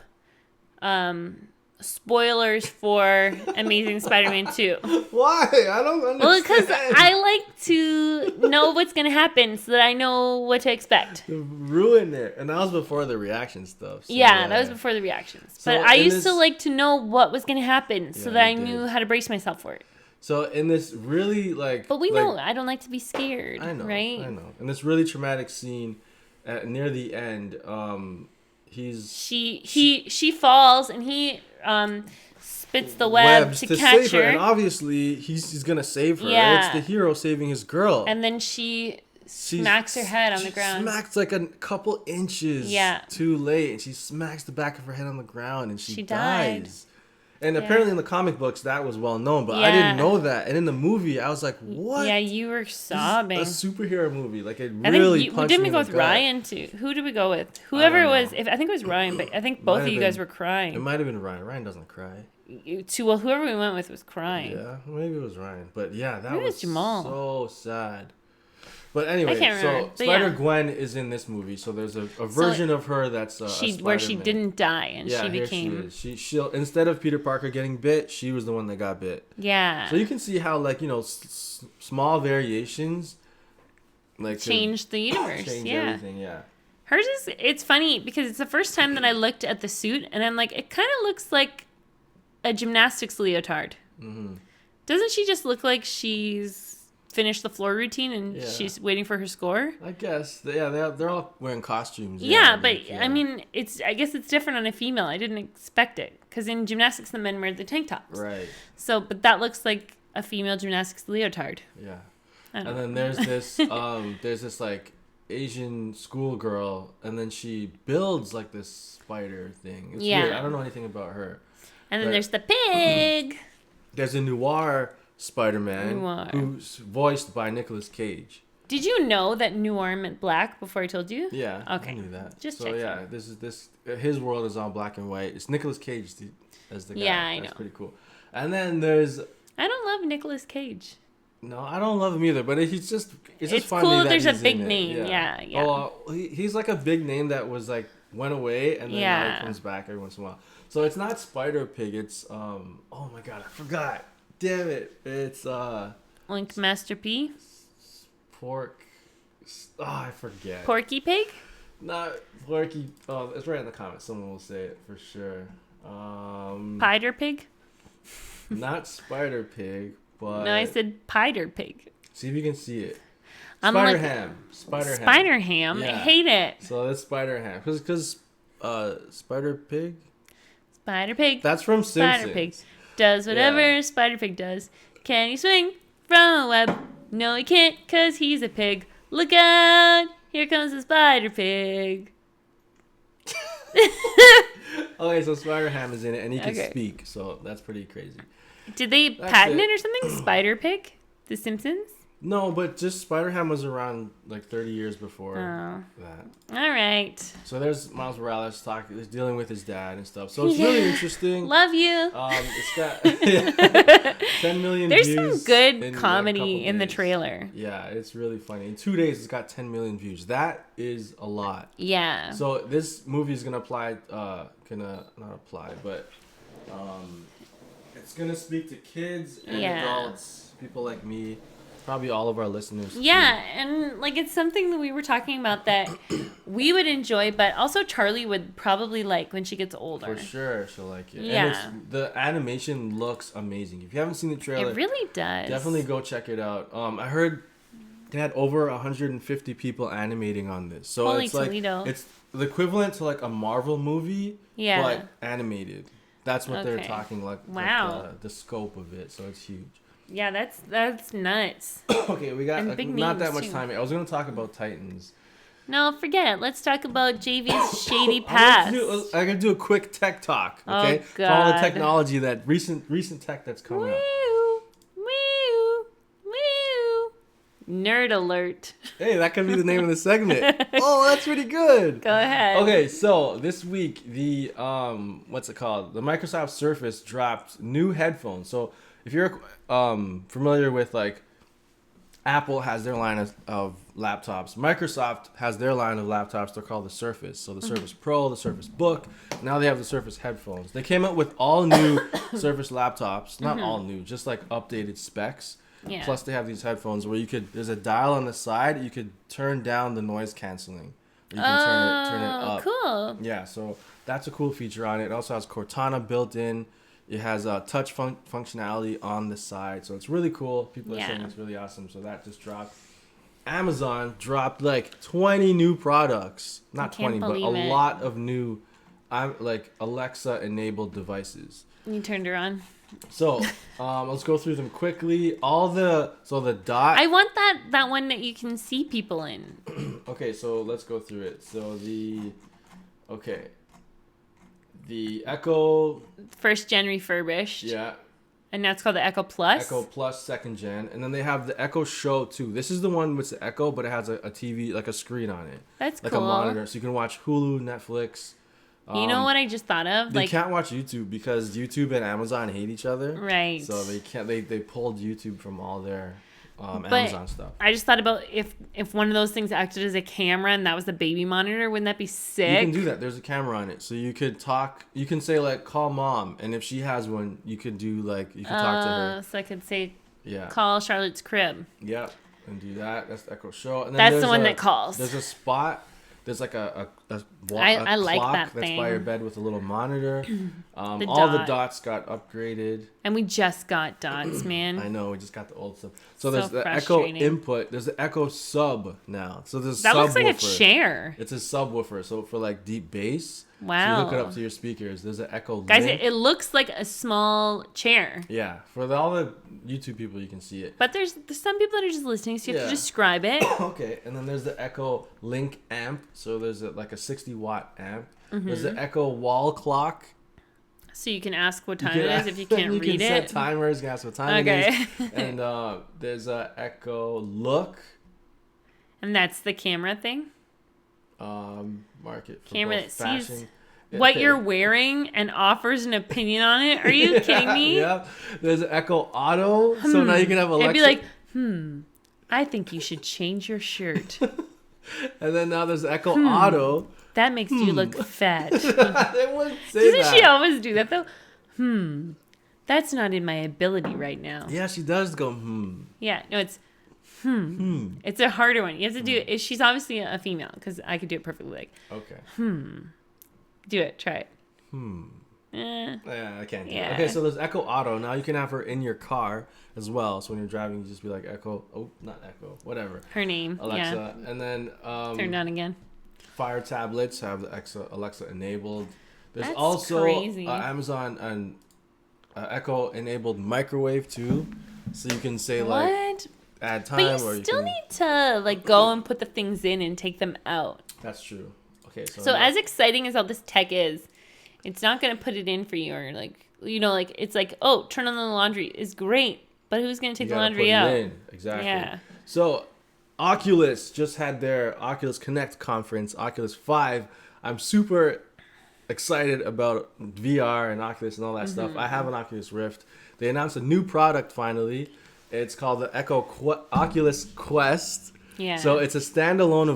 spoilers for Amazing Spider-Man 2. Why? I don't understand. Well, because I like to know what's going to happen so that I know what to expect. Ruin it. And that was before the reaction stuff. So that was before the reactions. So but I used to like to know what was going to happen so that I knew how to brace myself for it. So in this really But we know I don't like to be scared. I know. Right? I know. In this really traumatic scene near the end, she falls and he spits the web to catch her. And obviously he's gonna save her. Yeah. It's the hero saving his girl. And then she smacks her head on the ground. Smacks like a couple inches too late, and she smacks the back of her head on the ground, and she dies. And apparently in the comic books that was well known, but I didn't know that. And in the movie, I was like, "What?" Yeah, you were sobbing. A superhero movie, like it really punched me. Didn't we go with Ryan too? Who did we go with? Whoever it was. I think it was Ryan, but I think both of you guys were crying. It might have been Ryan. Ryan doesn't cry. Whoever we went with was crying. Yeah, maybe it was Ryan, but yeah, that maybe was Jamal. So sad. But anyway, so Spider-Gwen is in this movie. So there's a version of her that's where she didn't die and she became. Here she is. She'll instead of Peter Parker getting bit, she was the one that got bit. Yeah. So you can see how small variations change the universe. Change everything. Yeah. Hers is. It's funny because it's the first time that I looked at the suit and I'm like, it kind of looks like a gymnastics leotard. Mm-hmm. Doesn't she just look like she's finished the floor routine and she's waiting for her score? I guess. They're all wearing costumes. Yeah, but I mean, I guess it's different on a female. I didn't expect it because in gymnastics the men wear the tank tops. Right. So, but that looks like a female gymnastics leotard. Yeah. And then there's this like Asian schoolgirl, and then she builds like this spider thing. It's weird. I don't know anything about her. And then there's the pig. There's a noir Spider-Man, Noir. who's voiced by Nicolas Cage. Did you know that noir meant black before I told you? Yeah, Okay. I knew that. Just so checking. yeah, his world is all black and white. It's Nicolas Cage as the guy. Yeah, I That's know. pretty cool. And then there's I don't love Nicolas Cage. no, I don't love him either, but it's just It's funny cool that there's a he's big in it. name. Yeah. Oh, he's like a big name that was like went away and then now Yeah. he comes back every once in a while. So it's not Spider Pig. It's oh my god, I forgot. Damn it! It's Link Master P. pork. Oh, I forget. Porky Pig? Not Porky. Oh, it's right in the comments. Someone will say it for sure. Pider Pig? Not Spider Pig, but No, I said Pider Pig. see if you can see it. I'm Spider like- Ham. Spider Ham. Spider Ham? I Yeah. hate it. So that's Spider Ham. Because Spider Pig. Spider Pig. That's from Simpsons. Spider Pig does whatever Yeah. Spider Pig does. Can he swing from a web? No, he can't, cause he's a pig. Look out! Here comes the Spider Pig. Okay, so Spider Ham is in it, and he can Okay. speak. So that's pretty crazy. Did they That's patent it. it or something? Spider Pig? The Simpsons? No, but just Spider Ham was around like 30 years before Oh. that. All right. So there's Miles Morales is dealing with his dad and stuff. So it's really interesting. Love you. It's got 10 million There's views. some good in, like, a comedy couple in the days. trailer. Yeah, it's really funny. In 2 days, it's got 10 million views. That is a lot. Yeah. So this movie is gonna apply, not apply, but it's gonna speak to kids and Yeah. adults, people like me, probably all of our listeners. Yeah, and like it's something that we were talking about that we would enjoy, but also Charlie would probably like when she gets older. For sure, she'll like it. Yeah. And the animation looks amazing. If you haven't seen the trailer, It really does. definitely go check it out. I heard they had over 150 people animating on this, so Holy it's like Toledo. it's the equivalent to like a Marvel movie, Yeah. but animated. That's what they're Okay. talking like. Wow. Like, the scope of it, so it's huge. Yeah, that's nuts. Okay, we got And big not that names, much too. time. I was gonna talk about Titans. No, forget it. Let's talk about JV's shady I'm past. gonna do a quick tech talk. Oh, Okay, for all the God. technology that recent tech that's coming up. Woo, woo, woo. Nerd alert. Hey, that could be the name of the segment. Oh, that's pretty good. Go ahead. Okay, so this week the what's it called? The Microsoft Surface dropped new headphones. So if you're familiar with like Apple has their line of laptops, Microsoft has their line of laptops. They're called the Surface. So the Surface Pro, the Surface Book. Now they have the Surface headphones. They came out with all new Surface laptops. Not all new, just like updated specs. Yeah. Plus they have these headphones where there's a dial on the side. You could turn down the noise canceling. Or you can turn it up. Cool. Yeah, so that's a cool feature on it. It also has Cortana built in. It has touch functionality on the side, so it's really cool. People are saying Yeah. it's really awesome. So that just dropped. Amazon dropped like 20 new products. Not can't 20, but a believe it. lot of new, like Alexa enabled devices. You turned her on. So let's go through them quickly. The dot. I want that one that you can see people in. Okay, so let's go through it. So the Echo, First gen refurbished. yeah, And now it's called the Echo Plus. Echo Plus second gen, and then they have the Echo Show 2. This is the one with the Echo, but it has a TV, like a screen on it, That's like cool. a monitor, so you can watch Hulu, Netflix. You know what I just thought of? They Like, can't watch YouTube because YouTube and Amazon hate each other, right. so they can't. They pulled YouTube from all their But Amazon stuff. I just thought about if one of those things acted as a camera and that was the baby monitor, wouldn't that be sick? You can do that. There's a camera on it, so you could talk. You can say like, "Call mom," and if she has one, you could do like you can talk to her. So I could say, Yeah. call Charlotte's crib. Yep. And do that. That's the Echo Show. And then That's the there's one that calls. There's a spot. There's like a I like clock that that's thing. by your bed with a little monitor. All the dot. dots got upgraded. And we just got dots, I man. know we just got the old stuff. So So there's the Echo frustrating. input. There's the Echo sub now. So there's That looks like a subwoofer. chair. It's a subwoofer. So for like deep bass. So you Wow. hook it up to your speakers. There's an Echo Guys, Link. it looks like a small chair. Yeah. For all the YouTube people, you can see it. But there's some people that are just listening, so you have Yeah. to describe it. Okay, and then there's the Echo Link amp. So there's like a 60-watt amp. Mm-hmm. There's the Echo wall clock. So you can ask what time it is if you can't you read can set it. timers, you can ask what time Okay. it is. And there's a Echo Look. And that's the camera thing? Market for Camera both that sees fashion. what you're wearing and offers an opinion on it? Are you kidding me? Yeah. There's an Echo Auto. So now you can have Alexa. It'd be like, I think you should change your shirt. And then now there's Echo Auto. That makes you look fat. They wouldn't say Doesn't that. she always do that though? That's not in my ability right now. Yeah, she does go, Yeah, no, it's It's a harder one. You have to do it. She's obviously a female because I could do it perfectly. Like, Okay. do it. Try it. Yeah, I can't do Yeah. it. Okay, so there's Echo Auto. Now you can have her in your car as well. So when you're driving, you just be like Echo. Oh, not Echo. Whatever. Her name. Alexa. Yeah. And then Turned on again. Fire tablets have the Alexa enabled. There's That's also crazy. Amazon and Echo enabled microwave too. So you can say like What? add time But you or you still can. need to like go and put the things in and take them out. That's true. Okay, so So now- as exciting as all this tech is, it's not gonna put it in for you or like like it's like, oh, turn on the laundry is great, but who's gonna take you the gotta laundry put it out? in. Exactly. Yeah. So Oculus just had their Oculus Connect conference, Oculus 5. I'm super excited about VR and Oculus and all that stuff. I have an Oculus Rift. They announced a new product finally. It's called the Oculus Quest. Yeah. So it's a standalone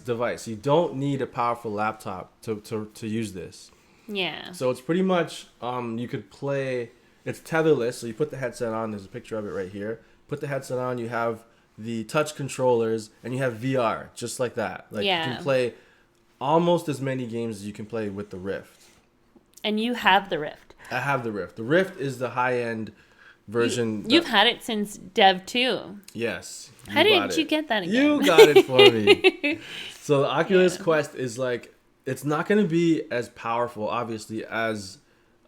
device. You don't need a powerful laptop to use this. Yeah. So it's pretty much you could play. It's tetherless. So you put the headset on. There's a picture of it right here. Put the headset on. You have the touch controllers and you have VR just like that. Like you Yeah. can play almost as many games as you can play with the Rift. And you have the Rift. I have the Rift. The Rift is the high-end version. You've had it since Dev 2. Yes. How bought did it. you get that again? You got it for me. So the Oculus Quest is like, it's not going to be as powerful, obviously, as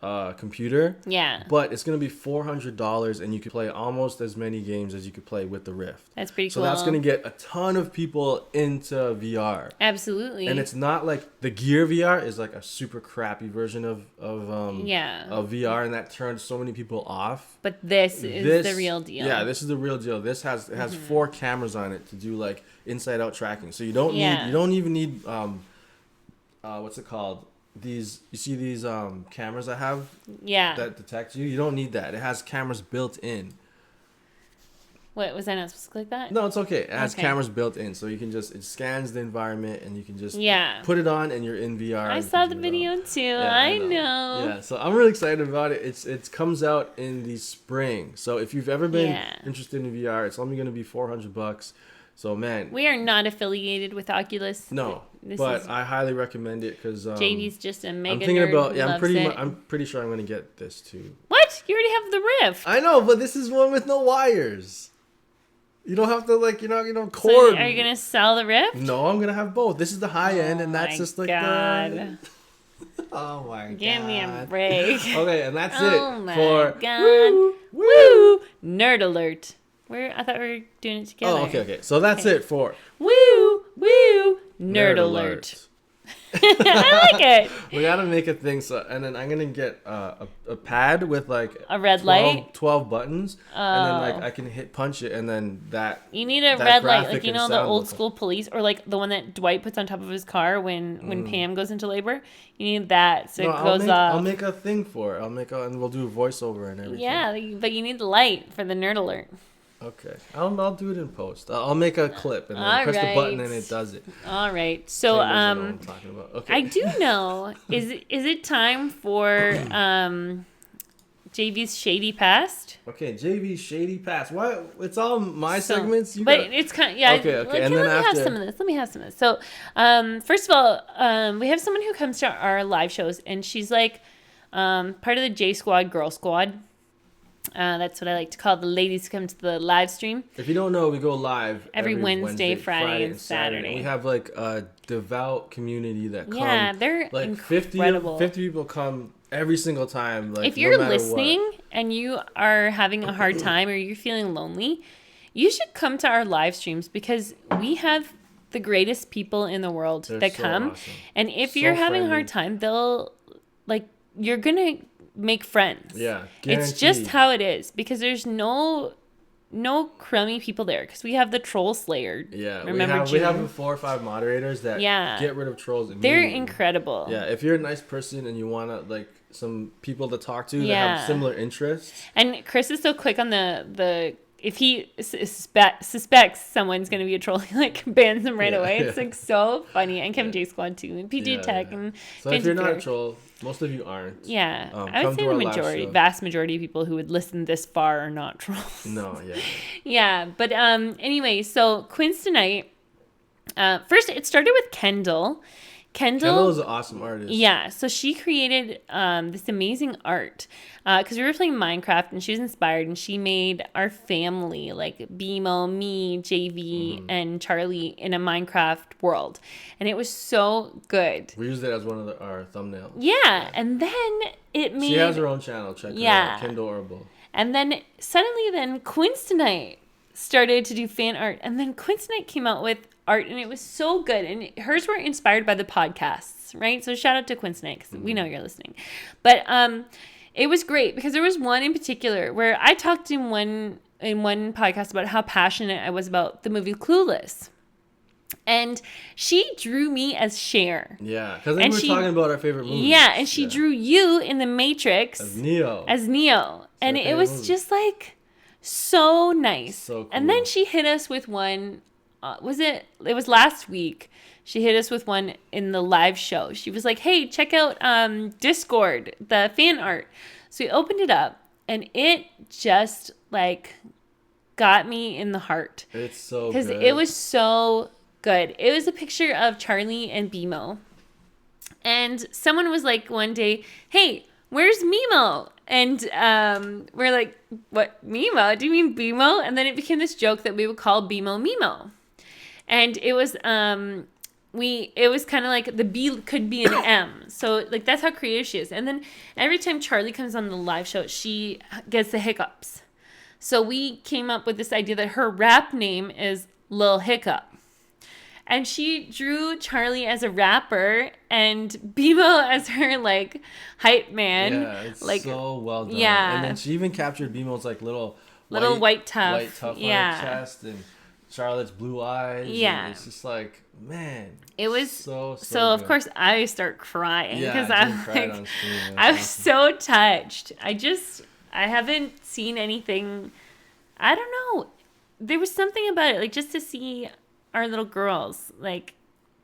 a computer. Yeah. But it's going to be $400 and you can play almost as many games as you could play with the Rift. That's pretty So cool. that's going to get a ton of people into VR. Absolutely. And it's not like the Gear VR is like a super crappy version of VR, and that turned so many people off. But this is the real deal. Yeah, this is the real deal. This has 4 cameras on it to do like inside out tracking. So you don't even need what's it called? You see these cameras I have that detect you? You don't need that. It has cameras built in. What, was I not supposed to click that? No, it's okay. It has Okay. cameras built in, so you can it scans the environment and you can just Yeah. put it on and you're in VR. I You saw can the do it video all. too. Yeah, I know. Yeah, so I'm really excited about it. It comes out in the spring. So if you've ever been interested in VR, it's only going to be $400. So man, We are not affiliated with Oculus. no, This but is- I highly recommend it because JD's just a mega I'm thinking nerd about who loves it. I'm pretty sure I'm going to get this too. What? You already have the Rift. I know, but this is one with no wires. You don't have to So cord. are you going to sell the Rift? No, I'm gonna have both. This is the high end, and that's my just like God. the. Oh my god! Give me a break. Okay, and that's Oh it my for God. Woo, Woo! Nerd alert. I thought we were doing it together. Oh, okay. So that's it for Woo! Woo! Nerd alert. I like it. We gotta make a thing. So, and then I'm gonna get a pad with like A red light? 12 buttons, and then Oh. like I can punch it, and then that. You need a that red light, graphic like and the sound old will- school police, or like the one that Dwight puts on top of his car when Pam goes into labor. You need that so No, it goes I'll off. make a thing for it. and we'll do a voiceover and everything. Yeah, but you need the light for the nerd alert. Okay. I'll do it in post. I'll make a clip and then All press the button right. and it does it. All right, so Taylor doesn't know what I'm talking about. Okay. I do know. Is it time for JV's shady past? Okay, JV Shady Pass. Why? It's all my So- segments. You but got- it's kind of, yeah. Okay, okay, and let then me have after- some of this. Let me have some of this. So, first of all, we have someone who comes to our live shows, and she's like part of the J Squad Girl Squad. That's what I like to call the ladies who come to the live stream. If you don't know, we go live Every Wednesday, Friday, and Saturday. And we have like a devout community that come. Yeah, they're like incredible. 50 people come every single time. Like If no you're matter listening what. and you are having a hard time or you're feeling lonely, you should come to our live streams because we have the greatest people in the world They're that so come. awesome. And if So you're having a friendly. hard time, they'll like you're gonna make friends. Yeah, it's just how it is because there's no crummy people there because we have the troll slayer. Yeah, remember we have 4 or 5 moderators that get rid of trolls immediately. They're incredible. Yeah, if you're a nice person and you want to like some people to talk to that have similar interests. And Chris is so quick on the if he suspects someone's going to be a troll, he like bans them right away. It's like so funny. And Kevin J Squad too, and PJ Tech and so if you're not a troll, most of you aren't. Yeah, I would say the vast majority of people who would listen this far are not trolls. No, yeah. Yeah, but anyway, so Quinn's tonight. First, it started with Kendall. Kendall is an awesome artist. Yeah, so she created this amazing art because we were playing Minecraft and she was inspired and she made our family, like BMO, me, JV, and Charlie in a Minecraft world. And it was so good. We used it as one of our thumbnails. Yeah, and then it made... She has her own channel. Check her out. Kendall Herbal. And then suddenly Quinn's Tonight started to do fan art. And then Quinn's Tonight came out with art and it was so good, and hers were inspired by the podcasts, right? So shout out to Quinn's Tonight because we know you're listening. But it was great because there was one in particular where I talked in one podcast about how passionate I was about the movie Clueless. And she drew me as Cher. Yeah, because we were talking about our favorite movies. Yeah, and she drew you in The Matrix as Neo. And it was just like so nice. So cool. And then she hit us with one. It was last week. She hit us with one in the live show. She was like, hey, check out Discord, the fan art. So we opened it up and it just like got me in the heart. It's so good. Because it was so good. It was a picture of Charlie and BMO. And someone was like one day, hey, where's Mimo? And we're like, what, Mimo? Do you mean BMO? And then it became this joke that we would call BMO Mimo. And it was kind of like the B could be an M. So like that's how creative she is. And then every time Charlie comes on the live show, she gets the hiccups. So we came up with this idea that her rap name is Lil Hiccup. And she drew Charlie as a rapper and BMO as her like hype man. Yeah, it's like, so well done. Yeah. And then she even captured BMO's like little white tuff on her chest and Charlotte's blue eyes. Yeah. And it's just like, man. It was so of course I start crying because I'm like, I was awesome. so touched. I haven't seen anything. I don't know. There was something about it, like just to see our little girls like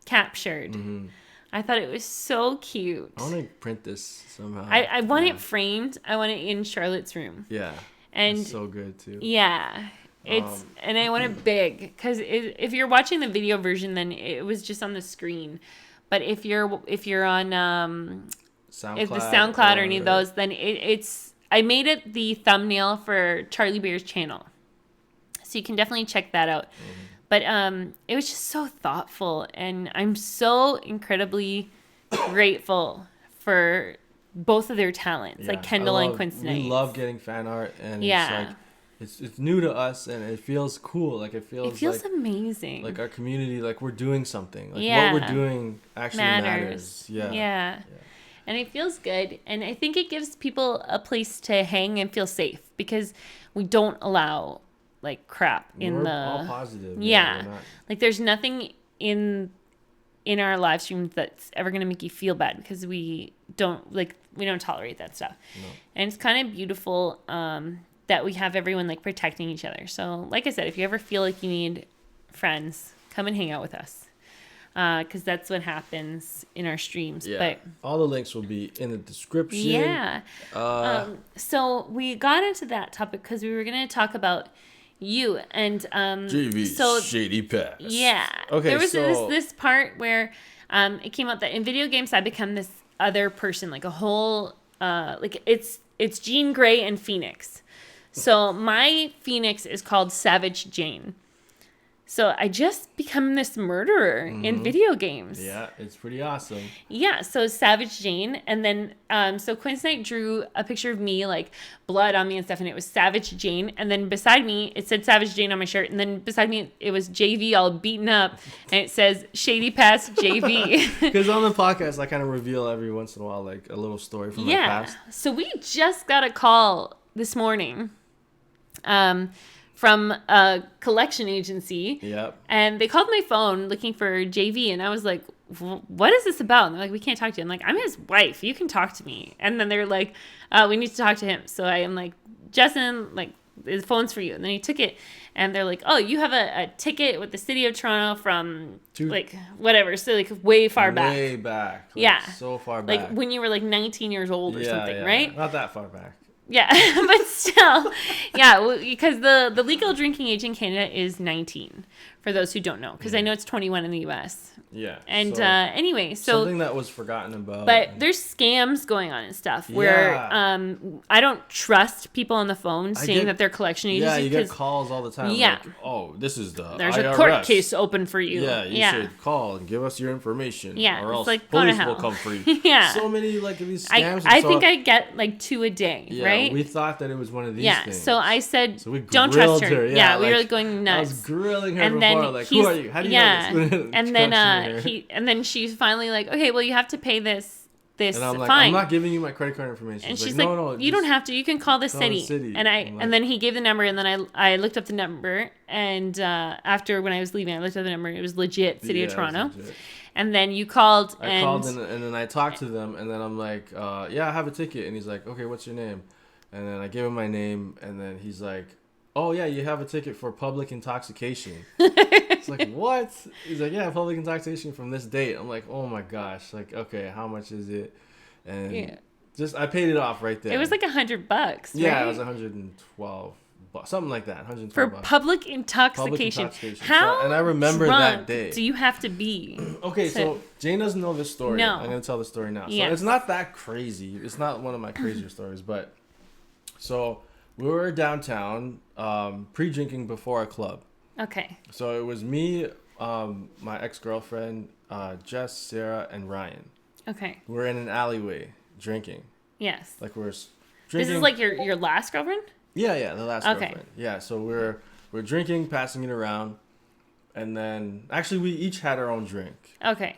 captured. Mm-hmm. I thought it was so cute. I want to print this somehow. I want it framed. I want it in Charlotte's room. Yeah. And it's so good too. Yeah. And I want it big because if you're watching the video version, then it was just on the screen. But if you're on SoundCloud or any of those, then it's I made it the thumbnail for Charlie Bear's channel, so you can definitely check that out. Mm-hmm. But it was just so thoughtful, and I'm so incredibly grateful for both of their talents, like Kendall and Quinn's Tonight. We love getting fan art, and it's like it's new to us, and it feels cool. Like it feels like, amazing. Like our community, like we're doing something. Like what we're doing actually matters. Yeah. And it feels good, and I think it gives people a place to hang and feel safe because we don't allow like crap we're all positive. Yeah. Like there's nothing in our live streams that's ever going to make you feel bad because we don't tolerate that stuff. No. And it's kind of beautiful that we have everyone like protecting each other. So like I said, if you ever feel like you need friends, come and hang out with us. Because that's what happens in our streams. Yeah. But all the links will be in the description. Yeah. So we got into that topic because we were going to talk about you and JV's Shady Past. Yeah. Okay. There was this part where it came out that in video games I become this other person, like a whole like it's Jean Grey and Phoenix. So my Phoenix is called Savage Jane. So I just become this murderer in video games. Yeah, it's pretty awesome. Yeah, so Savage Jane, and then so Quince Knight drew a picture of me, like blood on me and stuff, and it was Savage Jane, and then beside me it said Savage Jane on my shirt, and then beside me it was JV all beaten up, and it says Shady Past JV. Because on the podcast I kind of reveal every once in a while like a little story from my past. So we just got a call this morning. From a collection agency. Yep. And they called my phone looking for JV, and I was like, what is this about? And they're like, we can't talk to you. I'm like, I'm his wife. You can talk to me. And then they're like, we need to talk to him. So I am like, Justin, like, his phone's for you. And then he took it, and they're like, oh, you have a ticket with the city of Toronto from, like, whatever. So, like, way far back. Way back. Like, yeah. So far back. Like, when you were, like, 19 years old or something, right? Not that far back. Yeah, but still, yeah, because the legal drinking age in Canada is 19, for those who don't know, because I know it's 21 in the U.S. Yeah. And so, anyway, so something that was forgotten about. But there's scams going on and stuff where I don't trust people on the phone saying that they're collection agencies. Yeah, you get calls all the time. Yeah. Like, oh, this is the there's IRS. a court case open for you. Yeah, you should call and give us your information. Yeah, or else like, go to police hell. will come for you. Yeah. So many like these scams. I think I get like 2 a day, right? We thought that it was one of these things. So I said, so we don't trust her. Yeah, we like, were going nuts. I was grilling her and before, then like, who are you? How do you know this? And then she's finally like, okay, well, you have to pay this and I'm like, fine. I'm not giving you my credit card information. And she's like, no, you don't have to. You can call the city. And then he gave the number, and then I looked up the number, and after when I was leaving, I looked up the number. It was legit, City of Toronto. And then you called. I called, and then I talked to them, and then I'm like, yeah, I have a ticket. And he's like, okay, what's your name? And then I gave him my name, and then he's like, oh, yeah, you have a ticket for public intoxication. It's like, what? He's like, yeah, public intoxication from this date. I'm like, oh, my gosh. Like, okay, how much is it? And just I paid it off right there. It was like $100, right? Yeah, it was 112 bucks, something like that, 112 for bucks. Public intoxication. How and I remember that day. Do you have to be? Okay, so Jane doesn't know this story. No. I'm going to tell the story now. So Yes. it's not that crazy. It's not one of my crazier stories, but so we were downtown pre-drinking before a club. Okay. So it was me, my ex-girlfriend, Jess, Sarah, and Ryan. Okay. We were in an alleyway drinking. Yes. Like we're drinking. This is like your last girlfriend? Yeah, the last Okay. girlfriend. Yeah, so we're drinking, passing it around, and then actually we each had our own drink. Okay.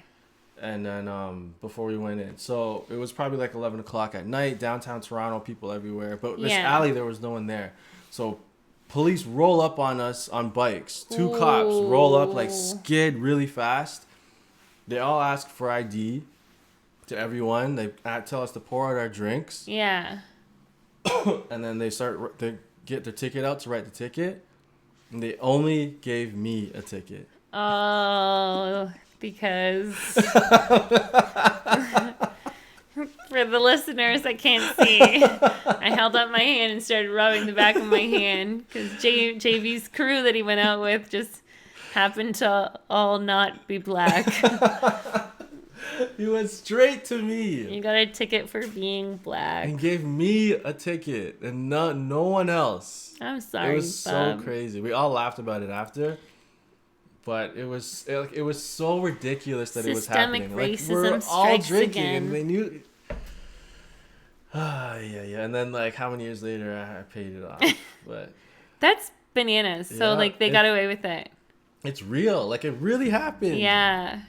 And then before we went in, so it was probably like 11 o'clock at night, downtown Toronto, people everywhere. But this alley, there was no one there. So police roll up on us on bikes. 2 cops roll up, like skid really fast. They all ask for ID to everyone. They tell us to pour out our drinks. Yeah. And then they get their ticket out to write the ticket. And they only gave me a ticket. Oh, because for the listeners that can't see, I held up my hand and started rubbing the back of my hand because JV's crew that he went out with just happened to all not be black. He went straight to me. You got a ticket for being black. And gave me a ticket and no one else. I'm sorry. It was so crazy. We all laughed about it after. But it was so ridiculous that it was happening. Systemic racism we're all strikes drinking again. and they knew. Yeah. And then like how many years later I paid it off. But that's bananas. So like they got away with it. It's real. Like it really happened. Yeah.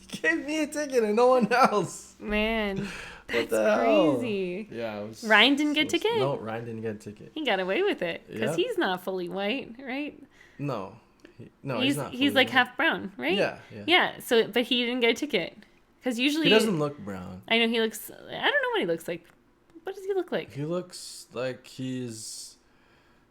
He gave me a ticket and no one else. Man. What That's the hell? crazy. Yeah. Ryan didn't get a ticket? No, Ryan didn't get a ticket. He got away with it because Yeah. he's not fully white, right? No. He's not. He's like half brown, right? Yeah. Yeah. So, but he didn't get a ticket because usually He doesn't look brown. I know he looks. I don't know what he looks like. What does he look like? He looks like he's.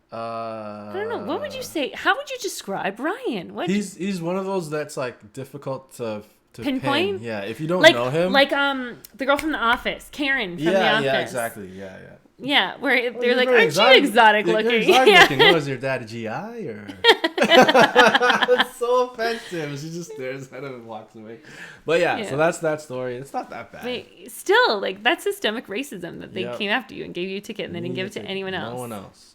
I don't know. What would you say? How would you describe Ryan? What? He's one of those that's like difficult to pinpoint. Pin. Yeah, if you don't like, know him. Like the girl from The Office, Karen from The Office. Yeah, exactly. Yeah. Yeah, where Well, they're like, very aren't you exotic You're looking? exotic Yeah. looking. Oh, is your dad a GI or? It's so offensive. She just stares at him and walks away. But yeah, so that's that story. It's not that bad. But still, like that's systemic racism that they Yep. came after you and gave you a ticket and they didn't give it to anyone else. No one else.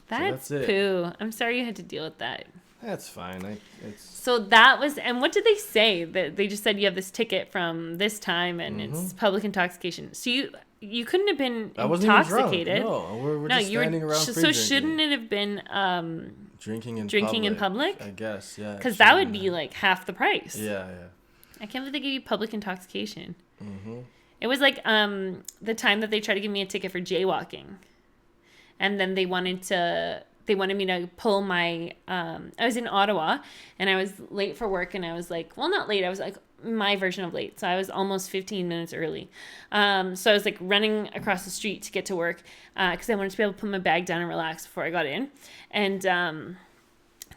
That's it. poo. I'm sorry you had to deal with that. That's fine. So that was, and what did they say? That they just said you have this ticket from this time, and it's public intoxication. So you couldn't have been intoxicated. No, we're just standing around. So shouldn't it have been drinking in public? I guess, yeah. Because that would be like half the price. Yeah. I can't believe they gave you public intoxication. It was like the time that they tried to give me a ticket for jaywalking, and then they wanted me to pull my I was in Ottawa and I was late for work, and I was like, well, not late, I was like my version of late, so I was almost 15 minutes early. So I was like running across the street to get to work because I wanted to be able to put my bag down and relax before I got in. And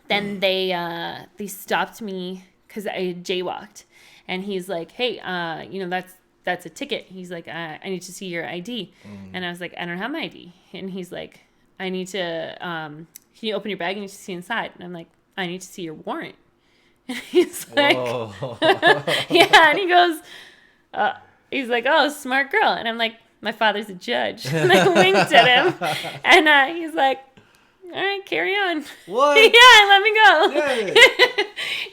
then they stopped me because I jaywalked, and he's like, hey, that's a ticket. He's like, I need to see your ID. And I was like, I don't have my ID. And he's like, I need to, can you open your bag? I need to see inside. And I'm like, I need to see your warrant. And he's like, yeah. And he goes, he's like, oh, smart girl. And I'm like, my father's a judge. And I winked at him. And he's like, all right, carry on. What? Yeah, let me go. Yeah.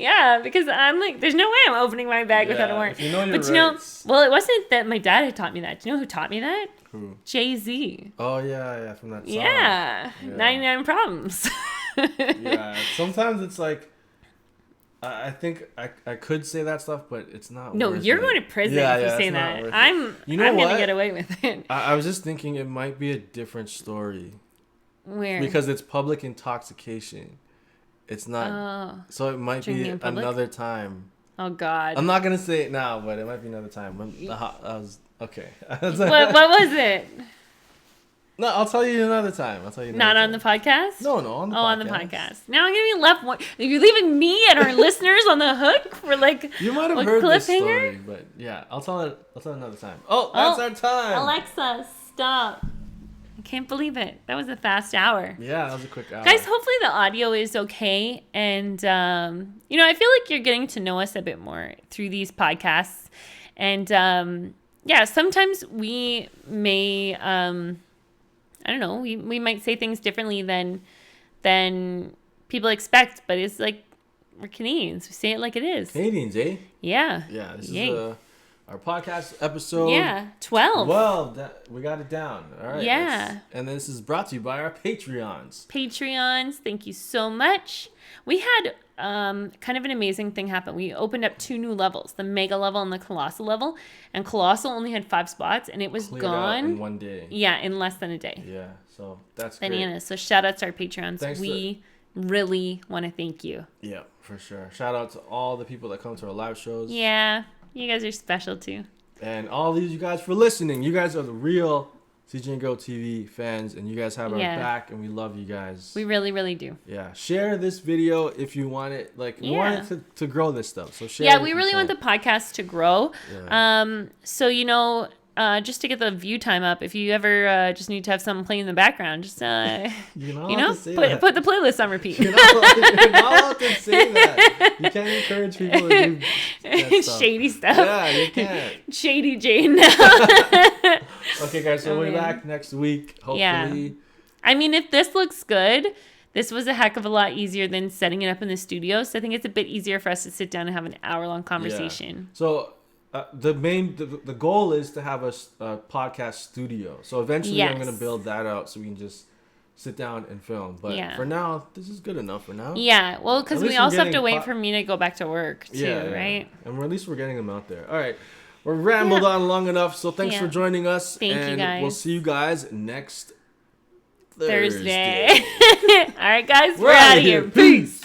Yeah, because I'm like, there's no way I'm opening my bag without a warrant. If you know your rights. Well, it wasn't that my dad had taught me that. Do you know who taught me that? Who? Jay-Z. Oh, yeah, from that song. Yeah. 99 Problems. Yeah, sometimes it's like, I think I could say that stuff, but it's not No, worth you're it. going to prison if you say that. I'm going to get away with it. I was just thinking it might be a different story. Where? Because it's public intoxication. It's not. So it might be another time. Oh, God. I'm not going to say it now, but it might be another time. Okay. What was it? No, I'll tell you another time. Not on the podcast? No, on the podcast. On the podcast. Now I'm going to be left. You're leaving me and our listeners on the hook for like you might have heard this story, but yeah, I'll tell it another time. Oh, that's our time. Alexa, stop. I can't believe it. That was a fast hour. Yeah, that was a quick hour. Guys, hopefully the audio is okay. And, I feel like you're getting to know us a bit more through these podcasts. And, sometimes we may, I don't know, we might say things differently than people expect. But it's like, we're Canadians. We say it like it is. Canadians, eh? Yeah. Yeah, this is our podcast episode 12. Well, we got it down. All right. Yeah. And this is brought to you by our Patreons. Thank you so much. We had kind of an amazing thing happen. We opened up 2 new levels, the mega level and the colossal level. And colossal only had 5 spots, and it was cleared gone out in one day. Yeah, in less than a day. Yeah, so that's bananas. Great. So shout out to our Patreons. Thanks we really want to thank you. Yeah, for sure. Shout out to all the people that come to our live shows. Yeah, you guys are special too. And all these you guys for listening. You guys are the real CJ and Go TV fans, and you guys have our back, and we love you guys. We really, really do. Yeah, share this video if you want it. Like, we want it to grow this stuff. So share. Yeah, we really want the podcast to grow. Yeah. So just to get the view time up, if you ever just need to have something playing in the background, just put the playlist on repeat. You're not allowed to say that. You can't encourage people to do that stuff. Shady stuff. Yeah, you can't. Shady Jane now. Okay, guys, so we'll be back next week, hopefully. Yeah. I mean, if this looks good, this was a heck of a lot easier than setting it up in the studio. So I think it's a bit easier for us to sit down and have an hour-long conversation. Yeah. So the goal is to have a podcast studio. So eventually I'm going to build that out so we can just sit down and film. But for now, this is good enough for now. Yeah, well, because we also have to wait for me to go back to work too, right? And at least we're getting them out there. All right. We're rambled on long enough, so thanks for joining us. Thank you, guys. We'll see you guys next Thursday. All right, guys, we're out of here. Peace.